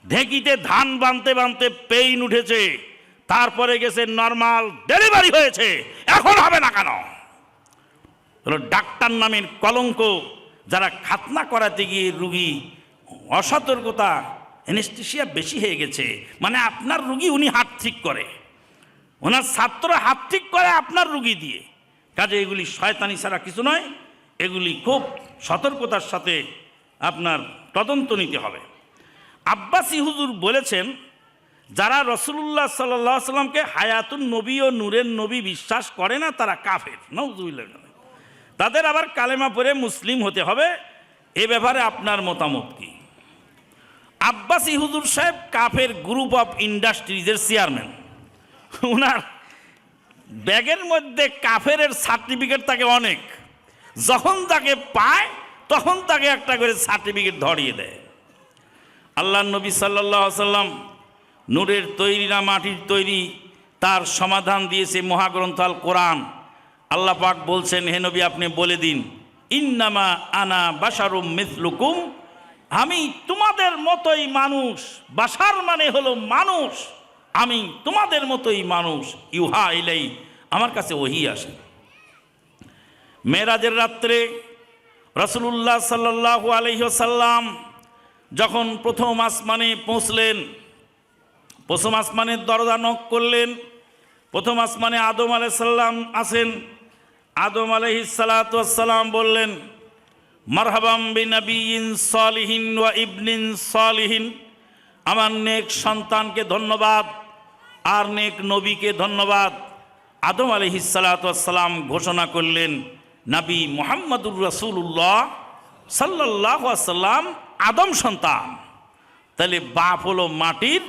ঢেঁকিতে ধান বানতে বানতে পেইন উঠেছে, তারপরে গেছে নর্মাল ডেলিভারি হয়েছে, এখন হবে না কেন? ডাক্তার নামের কলঙ্ক, যারা খাতনা করাতে গিয়ে রুগী অসতর্কতা, অ্যানেস্থেসিয়া বেশি হয়ে গেছে, মানে আপনার রুগী উনি হাত ঠিক করে, ওনার ছাত্র হাত ঠিক করে আপনার রুগী দিয়ে। কাজে এগুলি শয়তানি ছাড়া কিছু নয়, এগুলি খুব সতর্কতার সাথে আপনার তদন্ত নিতে হবে। আব্বাসী হুজুর বলেছেন, যারা রসুলুল্লাহ সাল্লাল্লাহু আলাইহি সাল্লামকে হায়াতুন নবী ও নূরের নবী বিশ্বাস করে না তারা কাফের, নাউযুবিল্লাহ। তাদের আবার কালেমা পড়ে মুসলিম হতে হবে। এ ব্যাপারে আপনার মতামত কি? আব্বাসী হুজুর সাহেব কাফের গ্রুপ অফ ইন্ডাস্ট্রিজের চেয়ারম্যান। ওনার ব্যাগের মধ্যে কাফের সার্টিফিকেট থাকে অনেক, যখন তাকে পায় তখন তাকে একটা করে সার্টিফিকেট ধরিয়ে দেয়। আল্লাহ নবী সাল্লাল্লাহু আলাইহি সাল্লাম নূরের তৈরি না মাটির তৈরি তার সমাধান দিয়েছে মহাগ্রন্থ আল কোরআন। আল্লাহ পাক বলছেন, হে নবী আপনি বলে দিন, ইন্নামা আনা বাশারুম মিসলুকুম, আমি তোমাদের মতোই মানুষ। বাশার মানে হলো মানুষ, আমি তোমাদের মতোই মানুষ। ইউহা ইলাই, আমার কাছে ওহী আসে। মেরাজের রাত্রে রাসূলুল্লাহ সাল্লাল্লাহু আলাইহি ওয়াসাল্লাম যখন প্রথম আসমানে পৌঁছলেন, প্রথম আসমানের দরজা নক করলেন। প্রথম আসমানে আদম আলাইহিস সালাম আসেন। আদম আলাইহিস সালাতু ওয়াস সালাম বললেন, মারহাবাম বিনবিয়িন সালিহিন ওয়া ইবনিন সালিহিন, আমার নেক সন্তানকে ধন্যবাদ আর নেক নবীকে ধন্যবাদ। আদম আলাইহিস সালাতু ওয়াস সালাম ঘোষণা করলেন, নবী মুহাম্মদুর রাসূলুল্লাহ সাল্লাল্লাহু আলাইহি ওয়াসাল্লাম আদম সন্তান। তাহলে বাপ হলো মাটির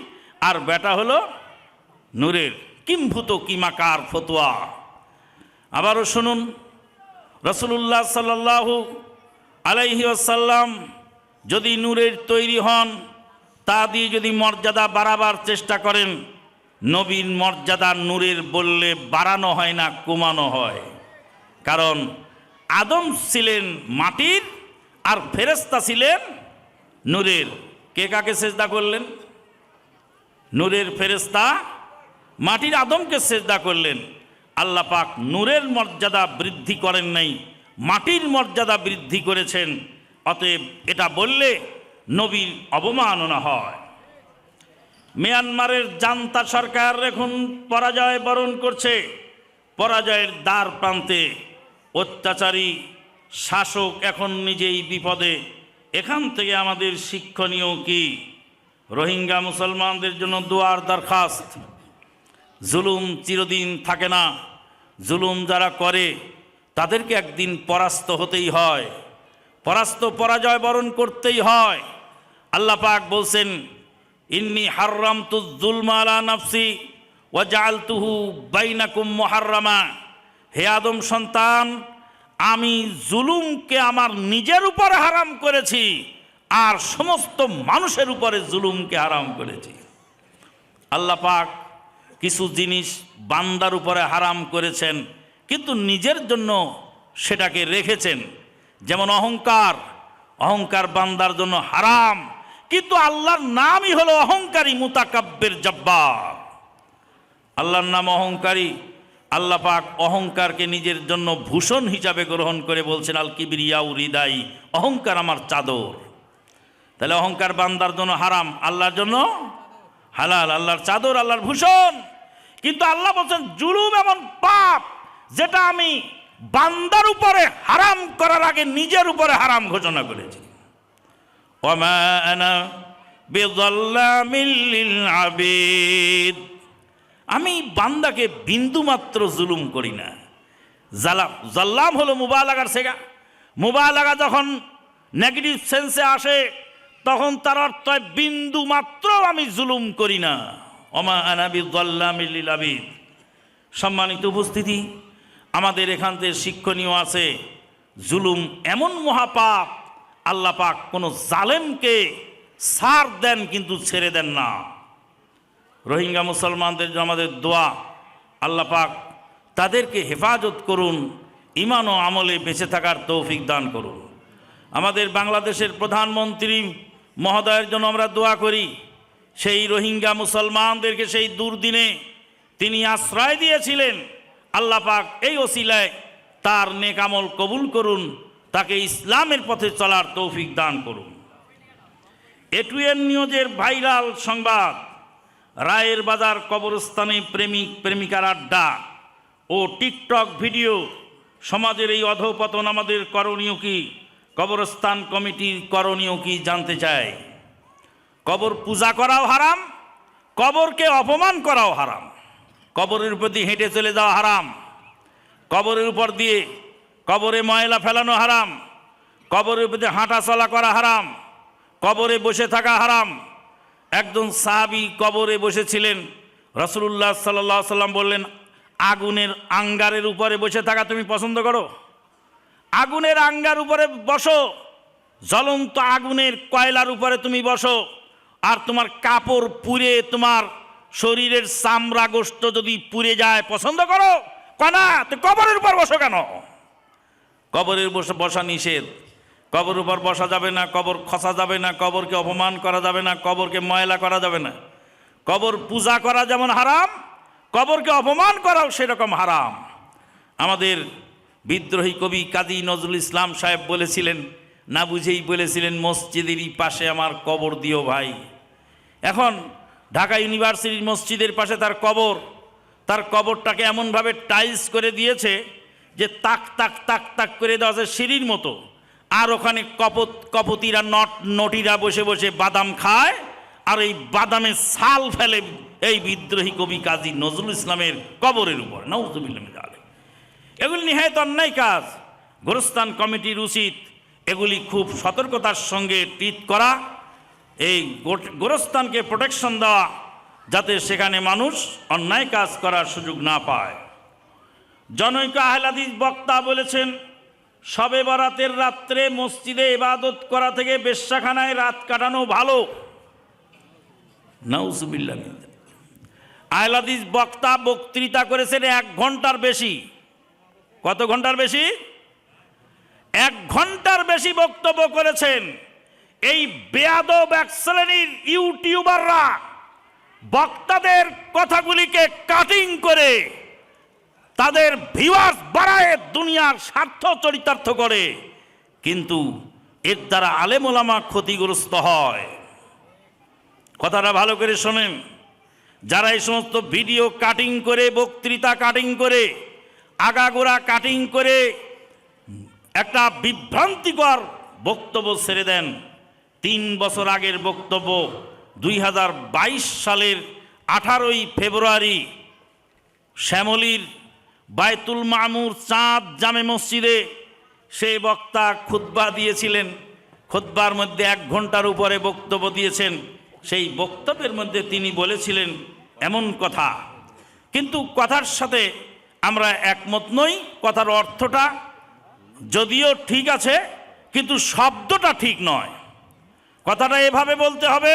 আর বেটা হলো নূরের। কিম্ভূত কিমাকার ফতোয়া। আবারও শুনুন, রাসূলুল্লাহ সাল্লাল্লাহু আলাইহি ওয়াসাল্লাম যদি নূরের তৈরি হন, তা দিয়ে যদি মর্যাদা বাড়াবার চেষ্টা করেন, নবীর মর্যাদা নূরের বললে বাড়ানো হয় না, কমানো হয়। কারণ আদম ছিলেন মাটির আর ফেরেশতা ছিলেন নূরের। কে কাকে সেজদা করলেন? নূরের ফেরেশতা মাটির আদমকে সেজদা করলেন। আল্লাহ পাক নূরের মর্যাদা বৃদ্ধি করেন নাই, মাটির মর্যাদা বৃদ্ধি করেছেন। অতএব এটা বললে নবীর অবমাননা হয়। মিয়ানমারের জান্তা সরকার এখন পরাজয় বরণ করছে, পরাজয়ের দ্বার প্রান্তে। অত্যাচারী শাসক এখন নিজেই বিপদে। এখান থেকে আমাদের শিক্ষণীয় কি? রোহিঙ্গা মুসলমানদের জন্য দোয়ার দরখাস্ত। জুলুম চিরদিন থাকে না, জুলুম যারা করে তাদেরকে একদিন পরাস্ত হতেই হয়, পরাজয় বরণ করতেই হয়। আল্লাহ পাক বলছেন, ইন্নী হাররামতুজ যুলমা আলা নাফসি ওয়া জাআলতুহু বাইনাকুম মুহাররামা। হে আদম সন্তান, আমি জুলুমকে আমার নিজের উপরে হারাম করেছি আর সমস্ত মানুষের উপরে জুলুমকে হারাম করেছি। আল্লাহ পাক কিছু জিনিস বান্দার উপরে হারাম করেছেন, কিন্তু নিজের জন্য সেটাকে রেখেছেন। যেমন অহংকার, অহংকার বান্দার জন্য হারাম, কিন্তু আল্লাহর নামই হলো অহংকারী, মুতাকাব্বির, জব্বার। আল্লাহর নাম অহংকারী। আল্লাহ পাক অহংকারকে নিজের জন্য ভূষণ হিসাবে গ্রহণ করে বলছেন, আল কিবরিয়াউ রিদাই, অহংকার আমার চাদর। তাহলে অহংকার বান্দার জন্য হারাম, আল্লাহর জন্য হালাল, আল্লাহর চাদর, আল্লাহর ভূষণ। কিন্তু আল্লাহ বলছেন জুলুম এমন পাপ যেটা আমি বান্দার উপরে হারাম করার আগে নিজের উপরে হারাম ঘোষণা করেছি। ওয়ামা আনা বিযাল্লামিল লিল আবিদ, আমি বান্দাকে বিন্দু মাত্র জুলুম করি না। জাল্লাম হলো মুবালাগার সেগা। মুবালাগা যখন নেগেটিভ সেন্সে আসে তখন তার অর্থ বিন্দু মাত্র আমি জুলুম করি না। ওমা আনা বিযাল্লামিল লিল আবিদ। সম্মানিত উপস্থিতি, আমাদের এখান থেকে শিক্ষণীয় আছে, জুলুম এমন মহাপাপ, আল্লাহ পাক কোনো জালেমকে ছাড় দেন কিন্তু ছেড়ে দেন না। রোহিঙ্গা মুসলমানদের জন্য আমাদের দোয়া, আল্লাহ পাক তাদেরকে হেফাজত করুন, ঈমান ও আমলে বেঁচে থাকার তৌফিক দান করুন। আমাদের বাংলাদেশের প্রধানমন্ত্রী মহোদয়ের জন্য আমরা দোয়া করি। সেই রোহিঙ্গা মুসলমানদেরকে সেই দুর্দিনে তিনি আশ্রয় দিয়েছিলেন। আল্লাহ পাক এই ওসিলায় তার নেক আমল কবুল করুন, তাকে ইসলামের পথে চলার তৌফিক দান করুন। এটুএন নিউজের ভাইরাল সংবাদ, রায়ের বাজার কবরস্থানে প্রেমিক প্রেমিকার আড্ডা ও টিকটক ভিডিও। সমাজের এই অধঃপতন আমাদের করণীয় কি? কবরস্থান কমিটির করণীয় কি জানতে চাই। কবর পূজা করাও হারাম, কবরকে অপমান করাও হারাম। কবরের উপর দিয়ে হেঁটে চলে যাওয়া হারাম, কবরের উপর দিয়ে কবরে ময়লা ফেলানো হারাম, কবরের উপর দিয়ে হাঁটা চলা করা হারাম, কবরে বসে থাকা হারাম। একজন সাহাবী কবরে বসেছিলেন, রাসূলুল্লাহ সাল্লাল্লাহু আলাইহি সাল্লাম বললেন, আগুনের আঙ্গারের উপরে বসে থাকা তুমি পছন্দ করো? আগুনের আঙ্গার উপরে বসো, জ্বলন্ত আগুনের কয়লার উপরে তুমি বসো, আর তোমার কাপড় পুড়ে তোমার শরীরের চামড়া গোশত যদি পুড়ে যায়, পছন্দ করো? কনা তো কবরের উপর বসো কেন? কবরের বসা নিষেধ। কবর উপর বসা যাবে না, কবর খসা যাবে না, কবরকে অপমান করা যাবে না, কবরকে ময়লা করা যাবে না। কবর পূজা করা যেমন হারাম, কবরকে অপমান করাও সেরকম হারাম। আমাদের বিদ্রোহী কবি কাজী নজরুল ইসলাম সাহেব বলেছিলেন, না বুঝেই বলেছিলেন, মসজিদেরই পাশে আমার কবর দিও ভাই। এখন ঢাকা ইউনিভার্সিটির মসজিদের পাশে তার কবর, তার কবরটাকে এমনভাবে টাইলস করে দিয়েছে যে তাক তাক তাক তাক করে দেওয়া আছে সিঁড়ির মতো। আর ওখানে কপতিরা নটিরা বসে বসে বাদাম খায়, আর এই বাদামের ছাল ফেলে এই বিদ্রোহী কবি কাজী নজরুল ইসলামের কবরের উপর। নাউযুবিল্লাহ মিন যালিক। এগুলি নিহায়ত অন্যায় কাজ। গোরস্থান কমিটির উচিত এগুলি খুব সতর্কতার সঙ্গে ট্রিট করা, এই গোরস্থানকে প্রোটেকশন দেওয়া, যাতে সেখানে মানুষ অন্যায় কাজ করার সুযোগ না পায়। জনৈক আহলে হাদিস বক্তা বলেছেন, শবে বরাতের রাত্রে মসজিদে ইবাদত করা থেকে বেশ্যাখানায় রাত কাটানো ভালো। নাউযুবিল্লাহ। আহলে হাদিস বক্তা বক্তৃতা করেছেন 1 ঘন্টার বেশি। কত ঘন্টার বেশি? 1 ঘন্টার বেশি বক্তব্য করেছেন। এই বেয়াদব এক শ্রেণীর ইউটিউবাররা বক্তাদের কথাগুলিকে কাটিং করে তাদের ভিউয়ার্স বাড়ায় দুনিয়ার স্বার্থ চরিতার্থ করে, কিন্তু এর দ্বারা আলেম ওলামা ক্ষতিগ্রস্ত হয়। কথাটা ভালো করে শোনেন। যারা এই সমস্ত ভিডিও কাটিং করে, বক্তৃতা কাটিং করে, আগাগোড়া কাটিং করে একটা বিভ্রান্তিকর বক্তব্য ছেড়ে দেন। 3 বছর আগের বক্তব্য, 2022 সালের 18ই ফেব্রুয়ারি শ্যামলীর বায়তুল মামুর চাঁদ জামে মসজিদে সেই বক্তা খুতবা দিয়েছিলেন। খুতবার মধ্যে 1 ঘন্টার উপরে বক্তব্য দিয়েছেন। সেই বক্তব্যের মধ্যে তিনি বলেছিলেন এমন কথা, কিন্তু কথার সাথে আমরা একমত নই। কথার অর্থটা যদিও ঠিক আছে, কিন্তু শব্দটা ঠিক নয়। কথাটা এভাবে বলতে হবে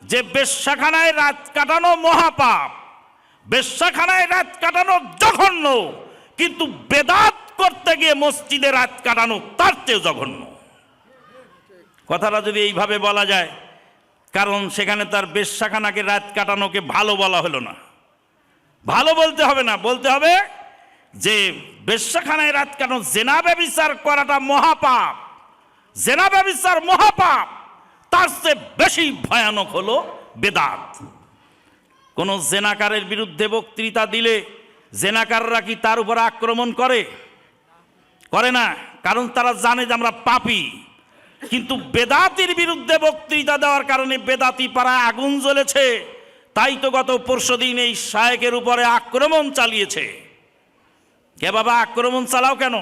যে বেশ্যাখানায় রাত কাটানো মহাপাপ, বেশ্যাখানায় রাত কাটানো জঘন্য, কিন্তু বেদাত করতে গিয়ে মসজিদে রাত কাটানো তার চেয়ে জঘন্য। কথাটা যদি এইভাবে বলা যায়, কারণ সেখানে তার বেশ্যাখানাকে রাত কাটানোকে ভালো বলা হলো না। ভালো বলতে হবে না, বলতে হবে যে বেশ্যাখানায় রাত কাটানো, জেনা ব্যভিচার করাটা মহাপাপ, জেনা ব্যভিচার মহাপাপ, তার চেয়ে বেশি ভয়ানক হলো বেদাত। কোন জেনাকারের বিরুদ্ধে বক্তৃতা দিলে জেনাকাররা কি তার উপর আক্রমণ করে? করে না, কারণ তারা জানে যে আমরা পাপী। কিন্তু বেদাতির বিরুদ্ধে বক্তৃতা দেওয়ার কারণে বেদাতি পাড়ায় আগুন জ্বলেছে। তাই তো গত পরশুদিন এই শায়েকের উপরে আক্রমণ চালিয়েছে। কে বাবা আক্রমণ চালাও কেন?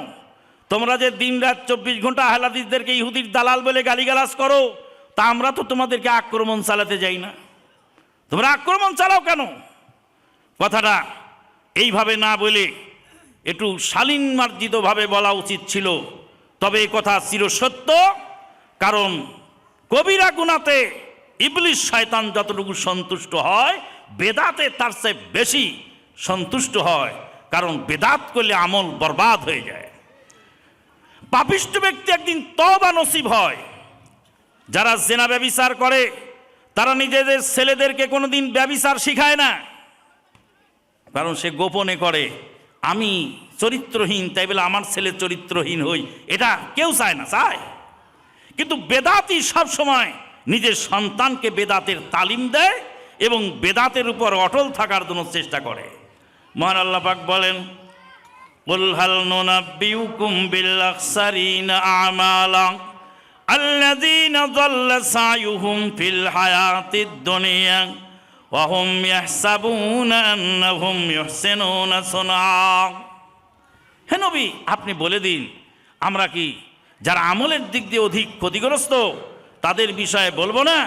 তোমরা যে দিনরাত 24 ঘন্টা আহলে হাদিসদেরকে ইহুদির দালাল বলে গালিগালাজ করো, তা আমরা তো তোমাদেরকে আক্রমণ চালাতে যাই না। তোমরা আক্রমণ চালাও কেন? কথাটা এইভাবে না বলে একটু শালীন মার্জিতভাবে বলা উচিত ছিল। তবে এই কথা চিরসত্য, কারণ কবিরা গুনাতে ইবলিস শয়তান যতটুকু সন্তুষ্ট হয়, বেদাতে তার চেয়ে বেশি সন্তুষ্ট হয়। কারণ বেদাত করলে আমল বরবাদ হয়ে যায়। পাপিষ্ঠ ব্যক্তি একদিন তওবা নসিব হয়। যারা জেনা ব্যভিচার করে তারা নিজেদের ছেলেদেরকে কোনোদিন ব্যভিচার শিখায় না, কারণ সে গোপনে করে। আমি চরিত্রহীন, তাই বলে আমার ছেলে চরিত্রহীন হই, এটা কেউ চায় না, চায়। কিন্তু বেদাতি সব সময় নিজের সন্তানকে বেদাতের তালিম দেয় এবং বেদাতের উপর অটল থাকার জন্য চেষ্টা করে। মহান আল্লাহ পাক বলেন, কুল হাল নুনাব্বিউকুম বিল আখসারিনা আমালা আল্লাযীনা যাল্লা সায়ুহুম ফিল হায়াতিদ দুনিয়া ওয়া হুম ইয়াহসাবুনা আন্নাহুম ইউহসিনুনা সুনআ। হে নবী, আপনি বলে দিন, আমরা কি যারা আমলের দিক দিয়ে অধিক ক্ষতিগ্রস্ত তাদের বিষয়ে বলবো না?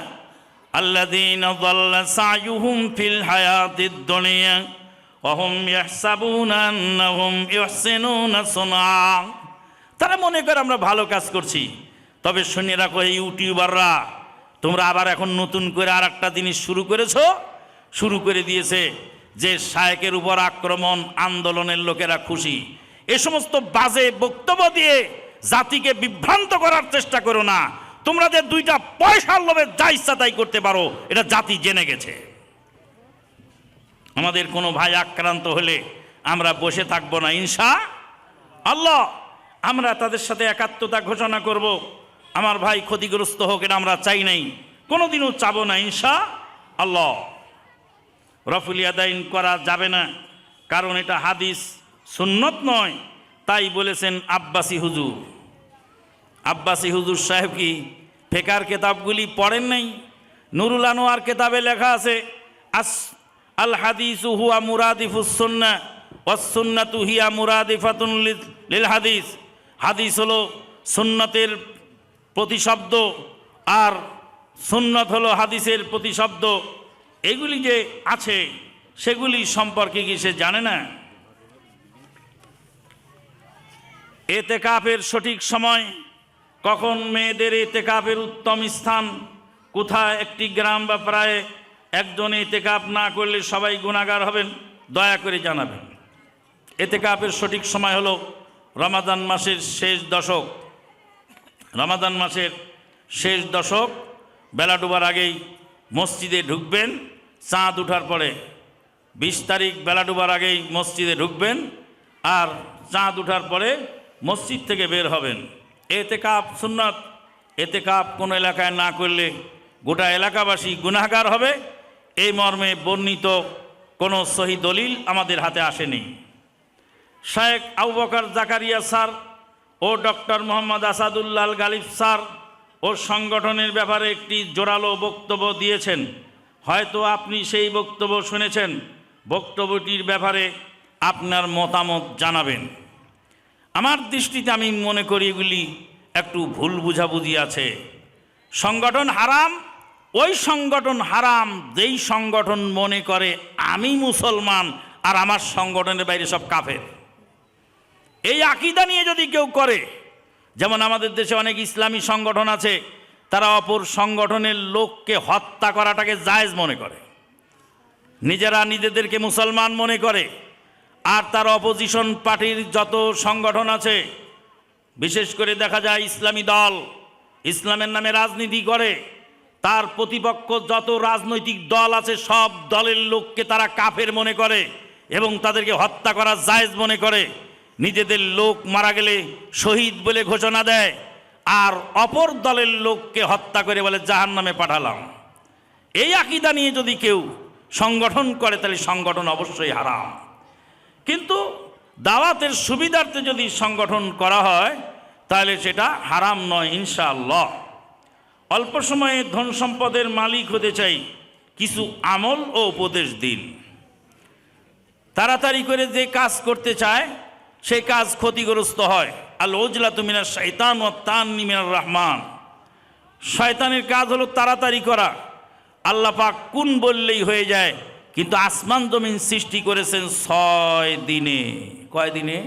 আল্লাযীনা যাল্লা সায়ুহুম ফিল হায়াতিদ দুনিয়া ওয়া হুম ইয়াহসাবুনা আন্নাহুম ইউহসিনুনা সুনআ। তারা মনে করে আমরা ভালো কাজ করছি। তবে শুনে রাখো এই ইউটিউবাররা, তোমরা আবার এখন নতুন করে আর একটা জিনিস শুরু করে দিয়েছে যে শায়েকের উপর আক্রমণ, আন্দোলনের লোকেরা খুশি। এ সমস্ত বাজে বক্তব্য দিয়ে জাতিকে বিভ্রান্ত করার চেষ্টা করো না। তোমরা যে দুইটা পয়সার লোভে যা ইচ্ছা তাই করতে পারো, এটা জাতি জেনে গেছে। আমাদের কোনো ভাই আক্রান্ত হলে আমরা বসে থাকবো না ইনশাআল্লাহ। আমরা তাদের সাথে একাত্মতা ঘোষণা করব। আমার ভাই ক্ষতিগ্রস্ত হোক, এটা আমরা চাই নাই, কোনোদিনও চাবো না ইনশাআল্লাহ। রফুল ইয়াদাইন করা যাবে না, কারণ এটা হাদিস সুন্নত নয়। তাই বলেছেন আব্বাসী হুজুর। আব্বাসী হুজুর সাহেব কি ফেকার কেতাবগুলি পড়েন নাই? নুরুল আনোয়ার কেতাবে লেখা আছে, আল হাদিসু হুয়া মুরাদিফুস সুন্নাহ ওয়াস সুন্নাতু হিয়া মুরাদিফাতুন লিল হাদিস। হাদিস হলো সুন্নতের প্রতিশব্দ আর সুন্নত হলো হাদিসের প্রতিশব্দ। এগুলি যে আছে সেগুলি সম্পর্কে কি সে জানে না? এতেকাফের সঠিক সময় কখন? মেয়েদের এতেকাফের উত্তম স্থান কোথায়? একটি গ্রাম বা প্রায় একজন এতেকাফ না করলে সবাই গুনাহগার হবেন, দয়া করে জানাবেন। এতেকাফের সঠিক সময় হলো রমাদান মাসের শেষ দশক। রমাদান মাসের শেষ দশক, বেলা ডুবার আগেই মসজিদে ঢুকবেন। চাঁদ উঠার পরে 20 তারিখ বেলা ডুবার আগেই মসজিদে ঢুকবেন, আর চাঁদ উঠার পরে মসজিদ থেকে বের হবেন। এতেকাফ সুন্নাত। এতেকাফ কোনো এলাকায় না করলে গোটা এলাকাবাসী গুনাহগার হবে, এই মর্মে বর্ণিত কোনো সহি দলিল আমাদের হাতে আসেনি। শায়েখ আবু বকর জাকারিয়া স্যার ও ডক্টর মোহাম্মদ আসাদুল্লাহ আল গালিব স্যার ও সংগঠনের ব্যাপারে একটি জোরালো বক্তব্য দিয়েছেন। হয়তো আপনি সেই বক্তব্য শুনেছেন। বক্তব্যটির ব্যাপারে আপনার মতামত জানাবেন। আমার দৃষ্টিতে আমি মনে করি এগুলি একটু ভুল বুঝাবুঝি আছে। সংগঠন হারাম, ওই সংগঠন হারাম যেই সংগঠন মনে করে আমি মুসলমান আর আমার সংগঠনের বাইরে সব কাফের। এই আকীদা নিয়ে যদি কেউ করে, যেমন আমাদের দেশে অনেক ইসলামী সংগঠন আছে, তারা অপর সংগঠনের লোককে হত্যা করাটাকে জায়েজ মনে করে, নিজেরা নিজেদেরকে মুসলমান মনে করে। আর তার অপোজিশন পার্টির যত সংগঠন আছে, বিশেষ করে দেখা যায় ইসলামী দল, ইসলামের নামে রাজনীতি করে, তার প্রতিপক্ষ যত রাজনৈতিক দল আছে সব দলের লোককে তারা কাফের মনে করে এবং তাদেরকে হত্যা করা জায়েজ মনে করে। নিজেদের লোক মারা গেলে শহীদ বলে ঘোষণা দেয়, আর অপর দলের লোককে হত্যা করে বলে জাহান্নামে পাঠালাম। এই আকীদা নিয়ে যদি কেউ সংগঠন করে তাহলে সংগঠন অবশ্যই হারাম। কিন্তু দাওয়াতের সুবিধার্থে যদি সংগঠন করা হয় তাহলে সেটা হারাম নয় ইনশাআল্লাহ। অল্প সময়ে ধন সম্পদের মালিক হতে চাই, কিছু আমল ও উপদেশ দিন। তাড়াতাড়ি করে যে কাজ করতে চায় সেই কাজ ক্ষতিগ্রস্ত হয়। আল উজলাতু মিনাশ শাইতান ওয়াত তান্নি মিনার রহমান। শয়তানের কাজ হলো তাড়াতাড়ি করা। আল্লাহ পাক কুন বললেই হয়ে যায়, কিন্তু আসমান জমিন সৃষ্টি করেছেন 6 দিনে। কয় দিনে?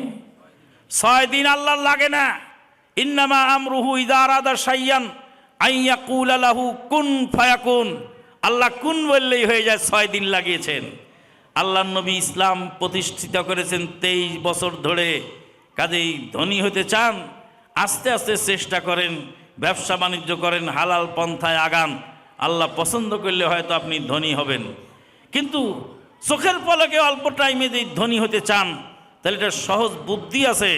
6 দিন আল্লাহর লাগে না। ইন্নামা আমরুহু ইযা আরাদা শাইয়ান আইয়াকুলা লাহু কুন ফায়াকুন। আল্লাহ কুন বললেই হয়ে যায়, 6 দিন লাগিয়েছেন। আল্লাহর নবী ইসলাম প্রতিষ্ঠিত করেছেন 23 বছর ধরে। কাজেই ধনী হতে চান, আস্তে আস্তে চেষ্টা করেন, ব্যবসা বাণিজ্য করেন, হালাল পন্থায় আগান। আল্লাহ পছন্দ করলে হয়তো আপনি ধনী হবেন। কিন্তু চোখের পলকে অল্প টাইমে যদি ধনী হতে চান তাহলে এটা সহজ বুদ্ধি আছে।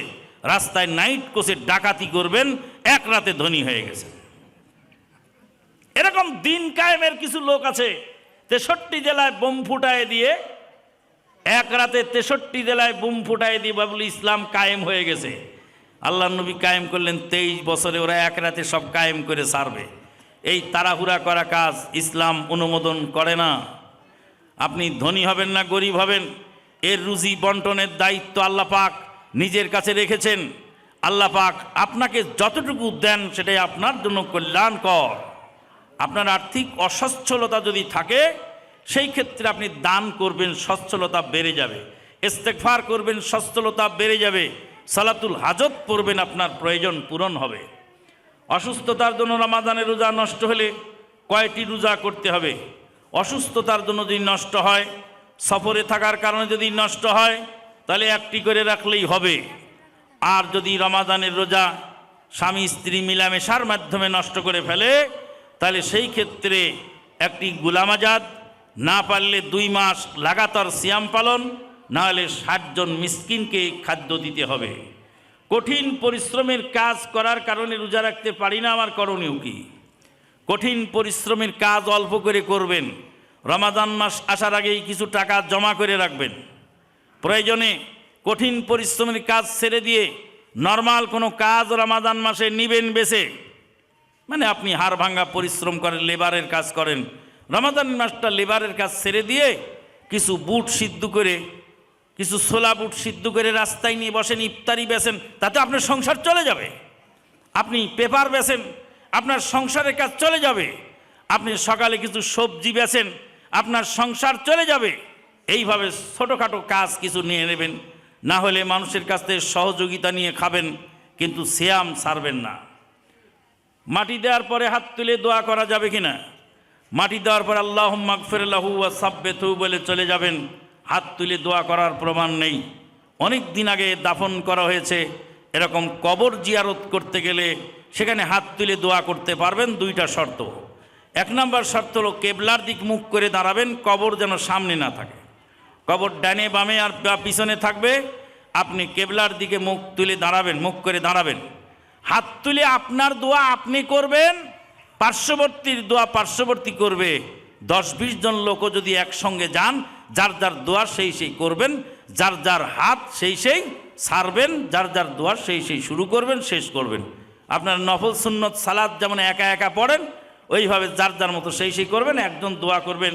রাস্তায় নাইট কোচে ডাকাতি করবেন, এক রাতে ধনী হয়ে গেছে। এরকম দিন কায়েমের কিছু লোক আছে 63 জেলায় বোম ফুটায় দিয়ে, এক রাতে 63 জেলায় বোম ফুটায় দিয়ে বাবুল ইসলাম কায়েম হয়ে গেছে। আল্লাহ নবী কায়েম করলেন 23 বছরে, ওরা এক রাতে সব কায়েম করে ছাড়বে। এই তাড়াহুড়া করা কাজ ইসলাম অনুমোদন করে না। আপনি ধনী হবেন না গরিব হবেন, এর রুজি বন্টনের দায়িত্ব আল্লাহ পাক নিজের কাছে রেখেছেন। আল্লাহ পাক আপনাকে যতটুকু দেন সেটাই আপনার জন্য কল্যাণকর। আপনার আর্থিক অসচ্ছলতা যদি থাকে সেই ক্ষেত্রে আপনি দান করবেন, সচ্ছলতা বেড়ে যাবে। ইস্তেগফার করবেন, সচ্ছলতা বেড়ে যাবে। সালাতুল হাজত পড়বেন, আপনার প্রয়োজন পূরণ হবে। অসুস্থতার জন্য রমাদানের রোজা নষ্ট হলে কয়টি রোজা করতে হবে? অসুস্থতার জন্য যদি নষ্ট হয়, সফরে থাকার কারণে যদি নষ্ট হয়, তাহলে একটি করে রাখলেই হবে। আর যদি রমাদানের রোজা স্বামী স্ত্রী মিলামেশার মাধ্যমে নষ্ট করে ফেলে, তাহলে সেই ক্ষেত্রে একটি গোলাম আজাদ, না পারলে 2 মাস লাগাতার সিয়াম পালন, না হলে 60 জন মিসকিনকে খাদ্য দিতে হবে। কঠিন পরিশ্রমের কাজ করার কারণে রোজা রাখতে পারি না, আমার করণীয় কি? কঠিন পরিশ্রমের কাজ অল্প করে করবেন। রমাদান মাস আসার আগেই কিছু টাকা জমা করে রাখবেন। প্রয়োজনে কঠিন পরিশ্রমের কাজ ছেড়ে দিয়ে নর্মাল কোনো কাজ রমাদান মাসে নিবেন বেছে। মানে আপনি হাড় ভাঙ্গা পরিশ্রম করেন, লেবারের কাজ করেন, রমাদান মাসটা লেবারের কাজ ছেড়ে দিয়ে কিছু বুট সিদ্ধ করে, কিছু ছোলা বুট সিদ্ধ করে রাস্তায় নিয়ে বসেন, ইফতারি বেছেন, তাতে আপনার সংসার চলে যাবে। আপনি পেপার বেছেন, আপনার সংসারের কাজ চলে যাবে। আপনি সকালে কিছু সবজি বেছেন, আপনার সংসার চলে যাবে। এইভাবে ছোটোখাটো কাজ কিছু নিয়ে নেবেন, না হলে মানুষের কাছ থেকে সহযোগিতা নিয়ে খাবেন, কিন্তু সিয়াম ছাড়বেন না। মাটি দেওয়ার পরে হাত তুলে দোয়া করা যাবে কিনা? মাটি দেওয়ার পরে আল্লাহুম্মা গফির লাহু ওয়া সাব্বিতহু বলে চলে যাবেন, হাত তুলে দোয়া করার প্রমাণ নেই। অনেক দিন আগে দাফন করা হয়েছে, এরকম কবর জিয়ারত করতে গেলে সেখানে হাত তুলে দোয়া করতে পারবেন। 2টা শর্ত। 1 নম্বর শর্ত হলো কেবলার দিক মুখ করে দাঁড়াবেন, কবর যেন সামনে না থাকে। কবর ডানে বামে আর পিছনে থাকবে, আপনি কেবলার দিকে মুখ তুলে দাঁড়াবেন, মুখ করে দাঁড়াবেন। হাত তুলে আপনার দোয়া আপনি করবেন, পার্শ্ববর্তীর দোয়া পার্শ্ববর্তী করবে। 10-20 জন লোকও যদি একসঙ্গে যান, যার যার দোয়া সেই সেই করবেন, যার যার হাত সেই সেই ছাড়বেন, যার যার দোয়া সেই সেই শুরু করবেন, শেষ করবেন। আপনার নফল সুন্নত সালাত যেমন একা একা পড়েন, ওইভাবে যার যার মতো সেই সেই করবেন। একজন দোয়া করবেন,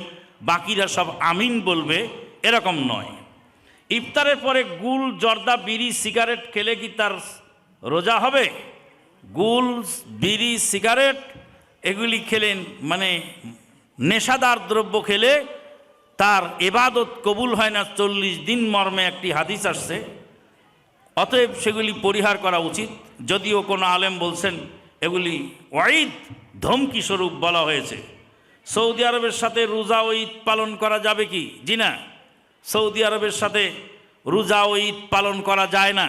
বাকিরা সব আমিন বলবে, এরকম নয়। ইফতারের পরে গুল, জর্দা, বিড়ি, সিগারেট খেলে কি তার রোজা হবে? গুল, বিড়ি, সিগারেট এগুলি খেলেন মানে নেশাদার দ্রব্য খেলে তার ইবাদত কবুল হয় না 40 দিন মর্মে একটি হাদিস আসছে। অতএব সেগুলি পরিহার করা উচিত। যদিও কোনো আলেম বলছেন এগুলি ওয়াইদ, ধমকি স্বরূপ বলা হয়েছে। সৌদি আরবের সাথে রোজা ও ঈদ পালন করা যাবে কি? জি না, সৌদি আরবের সাথে রোজা ও ঈদ পালন করা যায় না।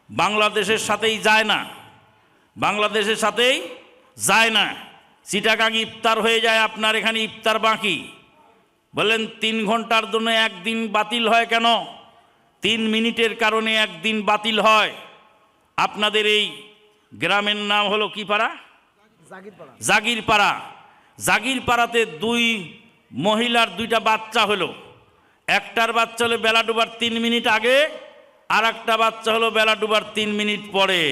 বাংলাদেশের সাথেই যায় না, বাংলাদেশের সাথেই যায় না। চিটাগাং ইফতার হয়ে যায়, আপনার এখানে ইফতার বাকি। বললেন 3 ঘন্টার জন্য একদিন বাতিল হয় কেন? 3 মিনিটের কারণে একদিন বাতিল হয়। আপনাদের এই গ্রামের নাম হলো কি পাড়া? জাগিরপাড়া। জাগিরপাড়াতে 2 মহিলার 2টা বাচ্চা হলো। একটার বাচ্চা হলো বেলা ডুবার 3 মিনিট আগে, আর একটা বাচ্চা হলো বেলা ডুবার 3 মিনিট পরে।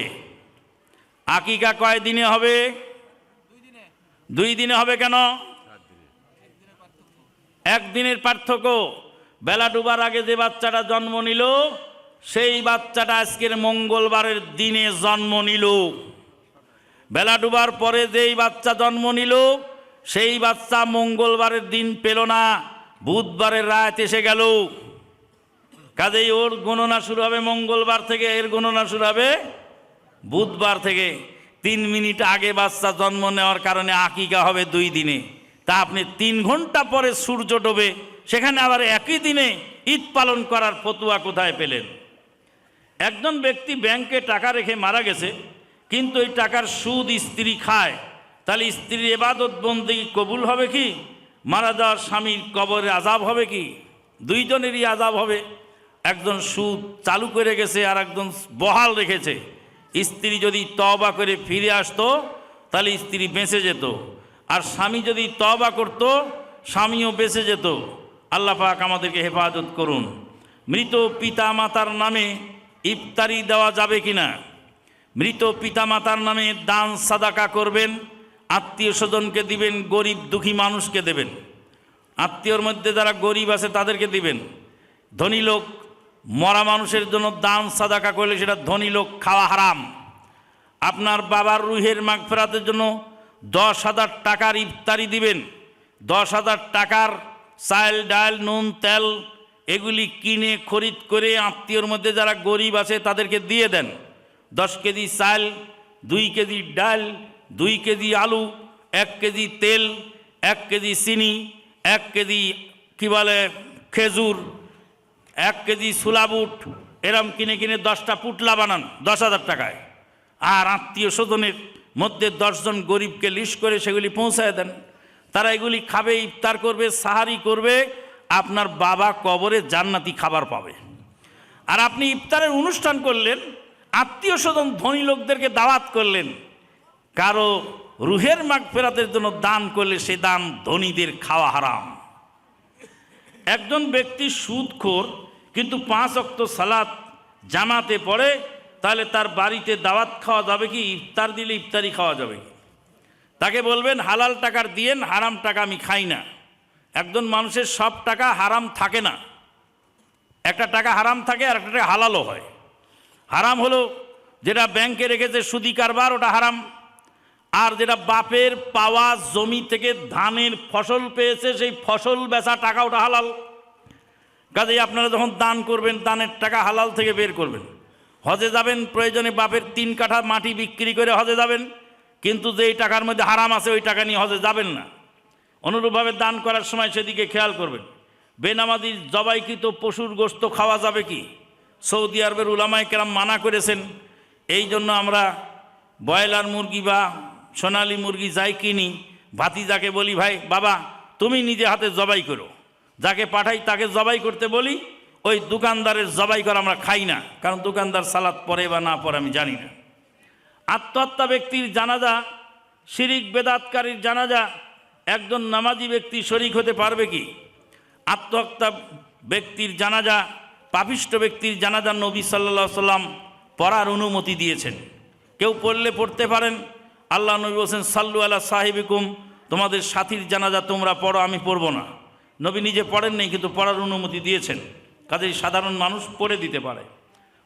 আকিকা কয় দিনে হবে? 2 দিনে হবে। কেন? 1 দিনের পার্থক্য। বেলা ডুবার আগে যে বাচ্চাটা জন্ম নিল, সেই বাচ্চাটা আজকের মঙ্গলবারের দিনে জন্ম নিল। বেলা ডুবার পরে যেই বাচ্চা জন্ম নিল, সেই বাচ্চা মঙ্গলবারের দিন পেল না, বুধবারের রাত এসে গেল। কাজেই ওর গণনা শুরু হবে মঙ্গলবার থেকে, এর গণনা শুরু হবে বুধবার থেকে। 3 মিনিট আগে বাচ্চা জন্ম নেওয়ার কারণে আকিকা হবে 2 দিনে। তা আপনি 3 ঘন্টা পরে সূর্য ডোবে, সেখানে আবার একই দিনে ঈদ পালন করার ফতোয়া কোথায় পেলেন? একজন ব্যক্তি ব্যাংকে টাকা রেখে মারা গেছে, কিন্তু এই টাকার সুদ স্ত্রী খায়, তাহলে স্ত্রীর ইবাদত বন্দেগী কবুল হবে কি? মারা যাওয়ার স্বামীর কবরে আযাব হবে কি? 2 জনেরই আযাব হবে। একজন সুদ চালু করে গেছে, আর একজন বহাল রেখেছে। স্ত্রী যদি তওবা করে ফিরে আসতো, তাহলে স্ত্রী বেঁচে যেত। আর স্বামী যদি তওবা করত স্বামীও বেঁচে যেত। আল্লাহ পাক আমাদেরকে হেফাজত করুন। মৃত পিতা মাতার নামে ইফতারি দেওয়া যাবে কিনা? মৃত পিতা মাতার নামে দান সাদাকা করবেন, আত্মীয় স্বজনকে দিবেন, গরিব দুঃখী মানুষকে দেবেন। আত্মীয়র মধ্যে যারা গরিব আছে তাদেরকে দিবেন। ধনী লোক মরা মানুষের জন্য দান সাদাকা করলে সেটা ধনী লোক খাওয়া হারাম। আপনার বাবার রুহের মাগফিরাতের জন্য 10,000 টাকার ইফতারি দিবেন। 10,000 টাকার চাল ডাল নুন তেল এগুলি কিনে খরিদ করে আত্মীয়র মধ্যে যারা গরিব আছে তাদেরকে দিয়ে দেন। 10 কেজি চাল, 2 কেজি ডাল, 2 কেজি আলু, 1 কেজি তেল, 1 কেজি চিনি, 1 কেজি কি বলে খেজুর, 1 কেজি ছোলা বুট, এরম কিনে কিনে 10টা পুটলা বানান 10,000 টাকায়। আর আত্মীয় স্বজনের মধ্যে 10 জন গরিবকে লিস্ট করে সেগুলি পৌঁছায় দেন। তারা এগুলি খাবে, ইফতার করবে, সাহারি করবে। আপনার বাবা কবরে জান্নাতি খাবার পাবে। আর আপনি ইফতারের অনুষ্ঠান করলেন, আত্মীয় স্বজন ধনী লোকদেরকে দাওয়াত করলেন, কারো রুহের মাগফিরাতের জন্য দান করলে সে দান ধনীদের খাওয়া হারাম। একজন ব্যক্তি সুদখোর কিন্তু 5 ওয়াক্ত সালাত জামাতে পড়ে, তাহলে তার বাড়িতে দাওয়াত খাওয়া যাবে কি? ইফতার দিলে ইফতারি খাওয়া যাবে কি? তাকে বলবেন হালাল টাকার দিয়েন, হারাম টাকা আমি খাই না। একজন মানুষের সব টাকা হারাম থাকে না। একটা টাকা হারাম থাকে আর একটা টাকা হালালও হয়। হারাম হলো যেটা ব্যাংকে রেখেছে সুদি কারবার, ওটা হারাম। আর যেটা বাপের পাওয়া জমি থেকে ধানের ফসল পেয়েছে সেই ফসল বেচা টাকা, ওটা হালাল। কাজেই আপনারা যখন দান করবেন দানের টাকা হালাল থেকে বের করবেন। হজে যাবেন, প্রয়োজনে বাপের 3 কাঠা মাটি বিক্রি করে হজে যাবেন, কিন্তু যেই টাকার মধ্যে হারাম আছে ওই টাকা নিয়ে হজে যাবেন না। অনুরূপভাবে দান করার সময় সেদিকে খেয়াল করবেন। বেনামাজি জবাইকৃত পশুর গোশত খাওয়া যাবে কি? সৌদি আরবের উলামায়ে কেরাম মানা করেছেন। এই জন্য আমরা ব্রয়লার মুরগি বা সোনালী মুরগি যাই কিনি, ভাতিজাকে বলি ভাই বাবা তুমি নিজে হাতে জবাই করো। যাকে পাঠাই তাকে জবাই করতে বলি। ওই দোকানদারের জবাই করা আমরা খাই না, কারণ দোকানদার সালাত পড়ে বা না পড়ে আমি জানি না। আত্মহত্যা ব্যক্তির জানাজা, শিরিক বেদাতকারীর জানাজা একজন নামাজি ব্যক্তি শরীক হতে পারবে কি? আত্মহত্যা ব্যক্তির জানাজা, পাপিষ্ঠ ব্যক্তির জানাজা নবী সাল্লাল্লাহু আলাইহি সাল্লাম পড়ার অনুমতি দিয়েছেন। কেউ পড়লে পড়তে পারেন। আল্লাহ নবী বলছেন সাল্লু আলা সাহিবিকুম, তোমাদের সাথীর জানাজা তোমরা পড়ো, আমি পড়ব না। নবী নিজে পড়েন নেই, কিন্তু পড়ার অনুমতি দিয়েছেন। কাজেই সাধারণ মানুষ পড়ে দিতে পারে।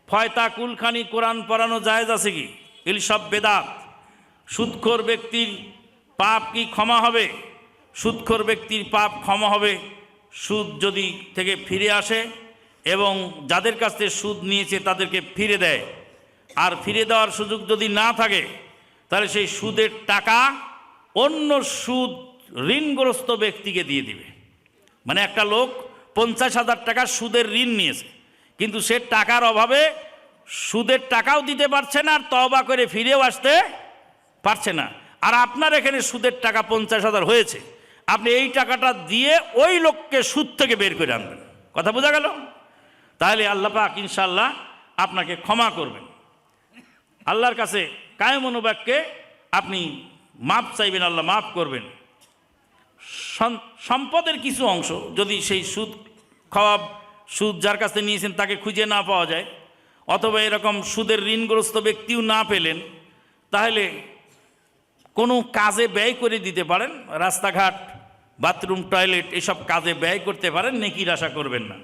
ফয়তা কুলখানি কোরআন পড়ানো জায়েজ আছে কি? এগুলি সব বেদাত। সুদখোর ব্যক্তির পাপ কি ক্ষমা হবে? সুদখোর ব্যক্তির পাপ ক্ষমা হবে সুদ যদি থেকে ফিরে আসে এবং যাদের কাছ থেকে সুদ নিয়েছে তাদেরকে ফিরে দেয়। আর ফিরে দেওয়ার সুযোগ যদি না থাকে তাহলে সেই সুদের টাকা অন্য সুদ ঋণগ্রস্ত ব্যক্তিকে দিয়ে দিবে। মানে একটা লোক 50,000 টাকা সুদের ঋণ নিয়েছে, কিন্তু সে টাকার অভাবে সুদের টাকাও দিতে পারছে না আর তওবা করে ফিরেও আসতে পারছে না। আর আপনার এখানে সুদের টাকা 50,000 হয়েছে, আপনি এই টাকাটা দিয়ে ওই লোককে সুদ থেকে বের করে আনবেন। কথা বোঝা গেল? তাহলে আল্লাহ পাক ইনশাআল্লাহ আপনাকে ক্ষমা করবেন। আল্লাহর কাছে কায়েম অনুবাক্যে আপনি মাপ চাইবেন, আল্লাহ মাফ করবেন। সম্পদের কিছু অংশ যদি সেই সুদ খাওয়া সুদ যার কাছে নিয়েছেন তাকে খুঁজে না পাওয়া যায়, অথবা এরকম সুদের ঋণগ্রস্ত ব্যক্তিও না পেলেন, তাহলে কোনো কাজে ব্যয় করে দিতে পারেন। রাস্তাঘাট, বাথরুম, টয়লেট এসব কাজে ব্যয় করতে পারেন, নেকির আশা করবেন না।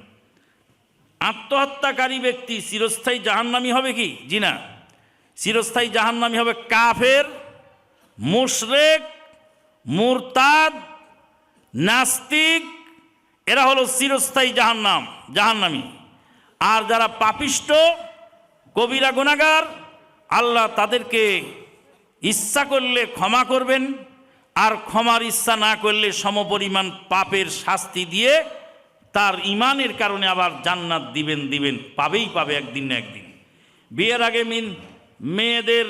আত্মহত্যাকারী ব্যক্তি চিরস্থায়ী জাহান্নামী হবে কি? জি না। চিরস্থায়ী জাহান্নামী হবে কাফের, মুশরিক, মুরতাদ, নাস্তিক। এরা হলো চিরস্থায়ী জাহান্নামী। আর যারা পাপিষ্ট, কবিরা গুনাহগার, আল্লাহ তাদেরকে ইচ্ছা করলে ক্ষমা করবেন, আর ক্ষমার ইচ্ছা না করলে সমপরিমাণ পাপের শাস্তি দিয়ে তার ইমানের কারণে আবার জান্নাত দিবেন। পাবে একদিন না একদিন। বিয়ের আগে মেয়েদের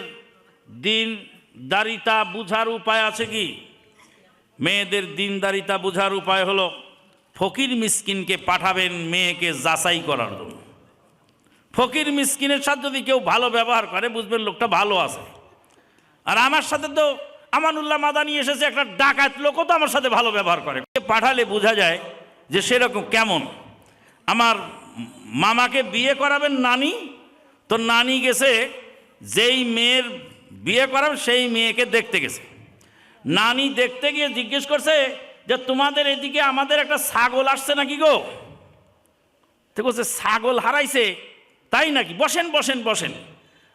দিনদারিতা বুঝার উপায় আছে কি? মেয়েদের দিনদারিতা বুঝার উপায় হলো ফকির মিসকিনকে পাঠাবেন মেয়েকে যাচাই করার জন্য। ফকির মিসকিনের সাথে যদি কেউ ভালো ব্যবহার করে বুঝবেন লোকটা ভালো আছে। আর আমার সাথে তো আমানুল্লাহ মাদানী এসেছে, একটা ডাকাত লোকও তো আমার সাথে ভালো ব্যবহার করে। পাঠালে বোঝা যায় যে সেরকম কেমন। আমার মামাকে বিয়ে করাবেন নানি, তো নানি গেছে যেই মেয়ের বিয়ে করাবেন সেই মেয়েকে দেখতে গেছে। নানি দেখতে গিয়ে জিজ্ঞেস করছে যে তোমাদের এদিকে আমাদের একটা ছাগল আসছে নাকি গো? তো বলছে ছাগল হারাইছে, তাই নাকি, বসেন বসেন বসেন।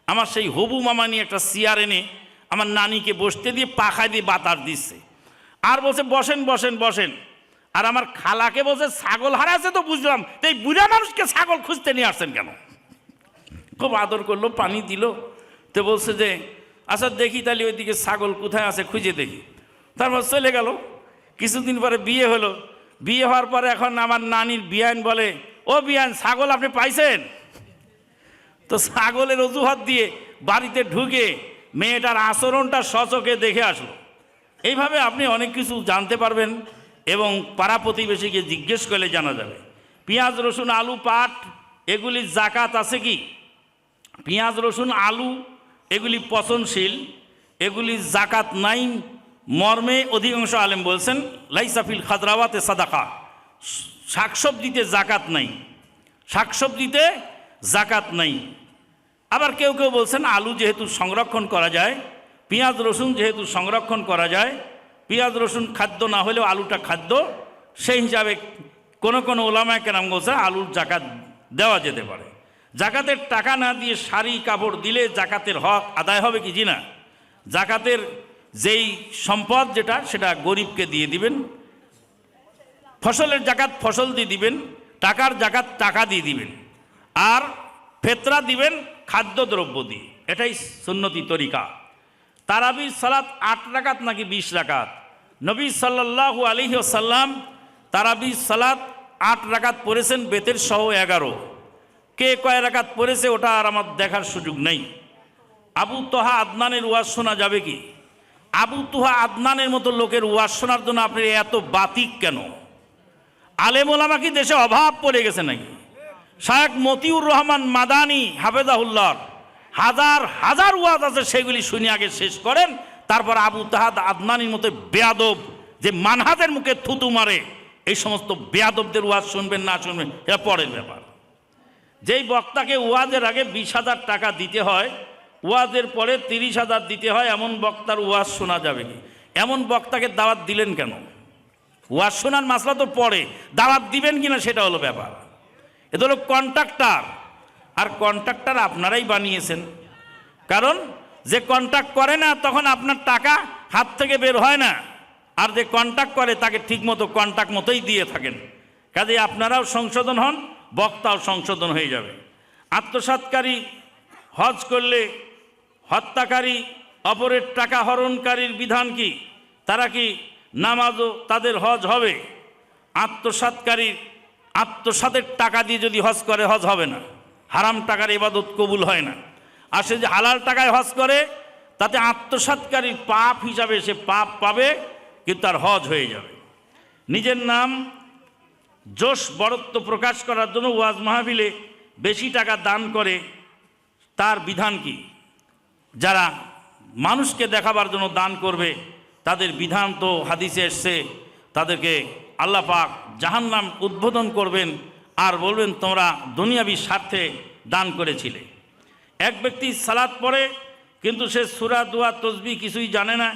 আমার সেই হবু মামা নিয়ে একটা চেয়ার এনে আমার নানিকে বসতে দিয়ে পাখায় দিয়ে বাতাস দিচ্ছে, আর বলছে বসেন বসেন বসেন। আর আমার খালাকে বলছে ছাগল হারাইছে তো বুঝলাম, তো এই বুড়া মানুষকে ছাগল খুঁজতে নিয়ে আসছেন কেন? খুব আদর করলো, পানি দিল। তো বলছে যে আচ্ছা দেখি তাহলে ওইদিকে ছাগল কোথায় আছে খুঁজে দেখি। তারপর চলে গেল। কিছুদিন পরে বিয়ে হলো। বিয়ে হওয়ার পরে এখন আমার নানির বিয়ান বলে, ও বিয়ান ছাগল আপনি পাইছেন? তো ছাগলের অজুহাত দিয়ে বাড়িতে ঢুকে মেয়েটার আচরণটা সচকে দেখে আসলো। এইভাবে আপনি অনেক কিছু জানতে পারবেন এবং পাড়া প্রতিবেশীকে জিজ্ঞেস করলে জানা যাবে। পেঁয়াজ রসুন আলু পাট এগুলি জাকাত আছে কি? পেঁয়াজ রসুন আলু এগুলি পচনশীল, এগুলি জাকাত নাই মর্মে অধিকাংশ আলেম বলছেন লাইসাফিল খাদরাওয়াতে সাদাকা, শাকসবজিতে জাকাত নাই, শাকসবজিতে জাকাত নাই। আবার কেউ কেউ বলছেন আলু যেহেতু সংরক্ষণ করা যায়, পেঁয়াজ রসুন যেহেতু সংরক্ষণ করা যায়, পেঁয়াজ রসুন খাদ্য না হলেও আলুটা খাদ্য, সেই হিসাবে কোনো কোনো ওলামায়ে কেরাম বলছে আলুর জাকাত দেওয়া যেতে পারে। জাকাতের টাকা না দিয়ে শাড়ি কাপড় দিলে জাকাতের হক আদায় হবে কি? জি না। জাকাতের যেই সম্পদ যেটা সেটা গরিবকে দিয়ে দিবেন, ফসলের জাকাত ফসল দিয়ে দিবেন, টাকার জাকাত টাকা দিয়ে দিবেন, আর ফেতরা দিবেন খাদ্যদ্রব্য দিয়ে। এটাই সুন্নতি তরিকা। তারাবির সালাত 8 রাকাত নাকি 20 রাকাত? নবী সাল্লাল্লাহু আলাইহি ওয়াসাল্লাম তারাবির সালাত 8 রাকাত পড়েছেন, বেতের সহ 11। কে কয় রাকাত পড়েছে ওটা আর আমার দেখার সুযোগ নেই। আবু তোহা আদনানের ওয়াজ শোনা যাবে কি? আবু তোহা আদনানের মতো লোকের ওয়াজ শোনার জন্য আপনি এত বাতিক কেন? আলেম ওলামা কি দেশে অভাব পড়ে গেছে নাকি? শায়েখ মতিউর রহমান মাদানী হাফেজাহুল্লাহ হাজার হাজার ওয়াজ আছে, সেগুলি শুনে আগে শেষ করেন, তারপর আবু তাহাদ আদনানির মতো বেয়াদব যে মানহাজের মুখে থুতু মারে এই সমস্ত বেয়াদবদের ওয়াজ শুনবেন না শুনবেন এটা পরের ব্যাপার। যেই বক্তাকে ওয়াজের আগে 20,000 টাকা দিতে হয়, ওয়াজের পরে 30,000 দিতে হয়, এমন বক্তার ওয়াজ শোনা যাবে কি? এমন বক্তাকে দাওয়াত দিলেন কেন? ওয়াজ শোনার মাসলা তো পরে, দাওয়াত দিবেন কিনা সেটা হলো ব্যাপার। এটা হলো কন্ট্রাক্টর, আর কন্ট্রাক্টর আপনারাই বানিয়েছেন। কারণ যে কন্ট্রাক্ট করে না তখন আপনার টাকা হাত থেকে বের হয় না, আর যে কন্ট্রাক্ট করে তাকে ঠিকমতো কন্ট্রাক্ট মতোই দিয়ে থাকেন। কাজে আপনারাও সংশোধন হন, বক্তাও সংশোধন হয়ে যাবে। আত্মসাৎকারী হজ করলে হত্যাকারী অপরের টাকা হরণকারীর বিধান কি? তারা কি নামাজও তাদের হজ হবে? আত্মসাতের টাকা দিয়ে যদি হজ করে হজ হবে না, হারাম টাকার ইবাদত কবুল হয় না। আর সে যে হালাল টাকায় হজ করে তাতে আত্মসাৎকারীর পাপ হিসাবে সে পাপ পাবে, কিন্তু তার হজ হয়ে যাবে। নিজের নাম যশ বড়ত্ব প্রকাশ করার জন্য ওয়াজ মাহফিলে বেশি টাকা দান করে, তার বিধান কি? যারা মানুষকে দেখাবার জন্য দান করবে তাদের বিধান তো হাদিসে এসছে, তাদেরকে আল্লাহ পাক জাহান্নাম উদ্বোধন করবেন আর বলবেন তোমরা দুনিয়াবি স্বার্থে দান করেছিলে। এক ব্যক্তি সালাত পড়ে কিন্তু সে সূরা দোয়া তসবিহ কিছুই জানে না,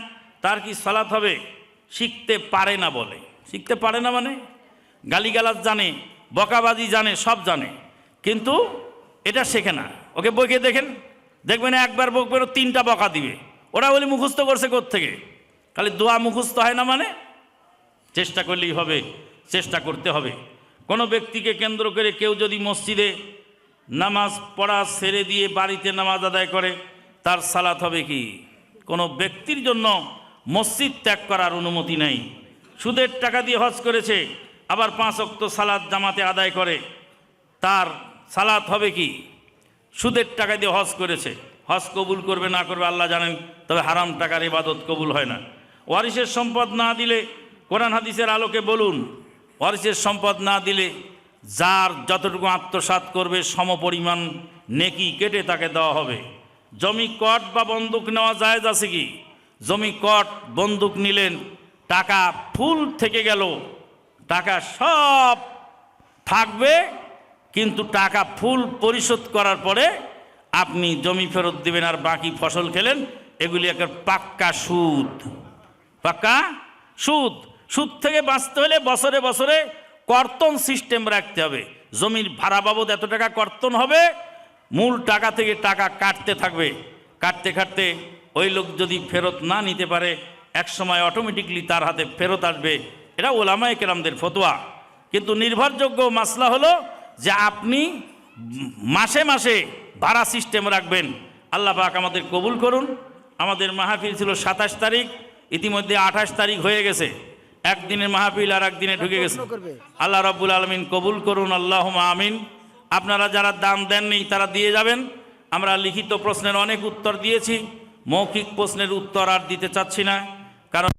তার কি সালাত হবে? শিখতে পারে না বলে। শিখতে পারে না মানে গালিগালাজ জানে, বকাবাজি জানে, সব জানে, কিন্তু এটা শেখে না। ওকে বইকে দেখবেন একবার বকবেন 3টা বকা দিবে। ওরা বলি মুখস্থ করছে কোত্থেকে? খালি দোয়া মুখস্থ হয় না মানে? চেষ্টা করলেই হবে, চেষ্টা করতে হবে। কোনো ব্যক্তিকে কেন্দ্র করে কেউ যদি মসজিদে নামাজ পড়া ছেড়ে দিয়ে বাড়িতে নামাজ আদায় করে তার সালাত হবে কি? কোনো ব্যক্তির জন্য মসজিদ ত্যাগ করার অনুমতি নেই। সুদের টাকা দিয়ে হজ করেছে, আবার 5 ওয়াক্ত সালাত জামাতে আদায় করে, তার সালাত হবে কি? সুদের টাকা দিয়ে হজ করেছে, হজ কবুল করবে না করবে আল্লাহ জানেন, তবে হারাম টাকার ইবাদত কবুল হয় না। ওয়ারিসের সম্পদ না দিলে, কোরআন হাদিসের আলোকে বলুন, ওয়ারিসের সম্পদ না দিলে যার যতটুকু আত্মসাৎ করবে সমপরিমাণ নেকি কেটে তাকে দেওয়া হবে। জমি কট বা বন্দুক নেওয়া জায়েজ আছে কি? জমি কট বন্দুক নিলেন, টাকা ফুল থেকে গেল, টাকা সব থাকবে, কিন্তু টাকা ফুল পরিশোধ করার পরে আপনি জমি ফেরত দিবেন আর বাকি ফসল খেলেন। এগুলি একটা পাক্কা সুদ। পাক্কা সুদ। সুদ থেকে বাঁচতে হলে বছরে বছরে কর্তন সিস্টেম রাখতে হবে। জমির ভাড়া বাবদ এত টাকা কর্তন হবে, মূল টাকা থেকে টাকা কাটতে থাকবে। কাটতে কাটতে ওই লোক যদি ফেরত না নিতে পারে, এক সময় অটোমেটিকলি তার হাতে ফেরত আসবে। এটা ওলামায়ে কেরামদের ফতোয়া। কিন্তু নির্ভরযোগ্য মাসলা হলো যে আপনি মাসে মাসে ভাড়া সিস্টেম রাখবেন। আল্লাহ পাক আমাদের কবুল করুন। আমাদের মাহফিল ছিল 27 তারিখ, ইতিমধ্যে 28 তারিখ হয়ে গেছে। একদিনের মাহফিল আর একদিনে ঢুকে গেছে। আল্লাহ রাব্বুল আলামিন কবুল করুন, আল্লাহুম্মা আমিন। আপনারা যারা দান দেননি তারা দিয়ে যাবেন। আমরা লিখিত প্রশ্নের অনেক উত্তর দিয়েছি, মৌখিক প্রশ্নের উত্তর আর দিতে চাচ্ছি না, কারণ